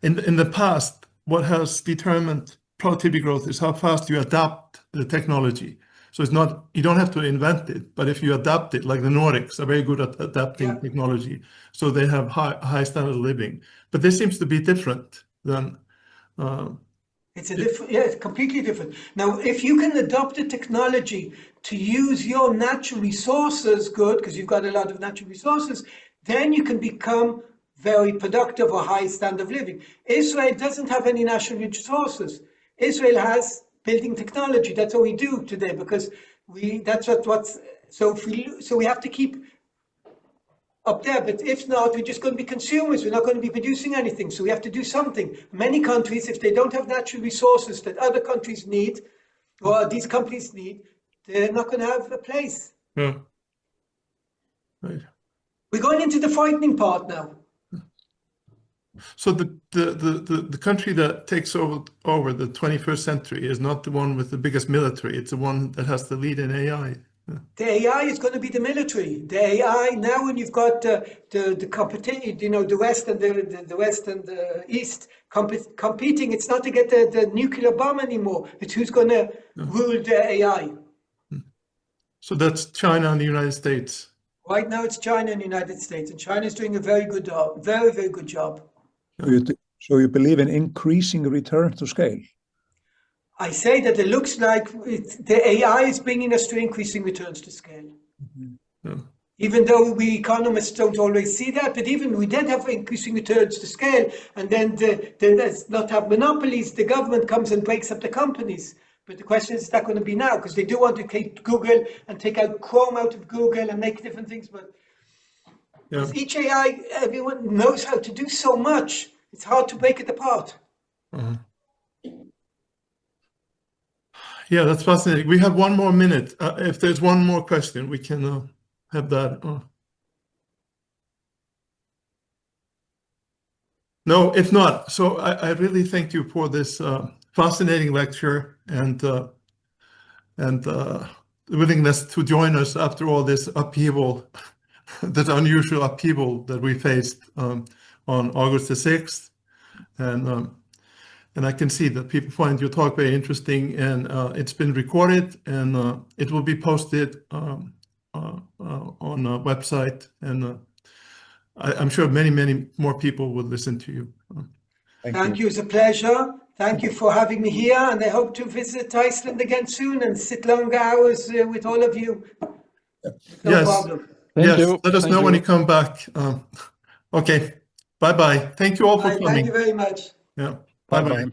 in the past, what has determined productivity growth is how fast you adapt the technology. So it's not, you don't have to invent it, but if you adapt it, like the Nordics are very good at adapting technology, so they have high standard of living. But this seems to be different than... it's completely different. Now, if you can adopt the technology to use your natural resources good, because you've got a lot of natural resources, then you can become very productive or high standard of living. Israel doesn't have any natural resources. Israel has building technology. That's what we do today, because so we have to keep up there, but if not, we're just going to be consumers. We're not going to be producing anything. So we have to do something. Many countries, if they don't have natural resources that other countries need, or these companies need, they're not going to have a place. Yeah. Right. We're going into the frightening part now. So the country that takes over the 21st century is not the one with the biggest military. It's the one that has the lead in AI. The AI is going to be the military. The AI now, when you've got the competition, the West and the West and the East competing, it's not to get the nuclear bomb anymore. It's who's going to rule the AI. So that's China and the United States. Right now, it's China and the United States, and China is doing a very good job, very, very good job. So you believe in increasing return to scale? I say that it looks like the AI is bringing us to increasing returns to scale. Yeah. Even though we economists don't always see that, but even we did have increasing returns to scale, and then let's not have monopolies, the government comes and breaks up the companies. But the question is that going to be now? Because they do want to take Google and take out Chrome out of Google and make different things, but each AI, everyone knows how to do so much. It's hard to break it apart. Yeah, that's fascinating. We have 1 more minute. If there's one more question, we can have that. No, if not. So I really thank you for this fascinating lecture and willingness to join us after all this upheaval, that unusual upheaval that we faced on August the 6th. And I can see that people find your talk very interesting, and it's been recorded, and it will be posted on a website, and I'm sure many, many more people will listen to you. Thank you. It's a pleasure. Thank you for having me here, and I hope to visit Iceland again soon and sit longer hours with all of you. No problem. Thank you. Let us know when you come back. Okay. Bye-bye. Thank you all for coming. Thank you very much. Yeah. Bye-bye.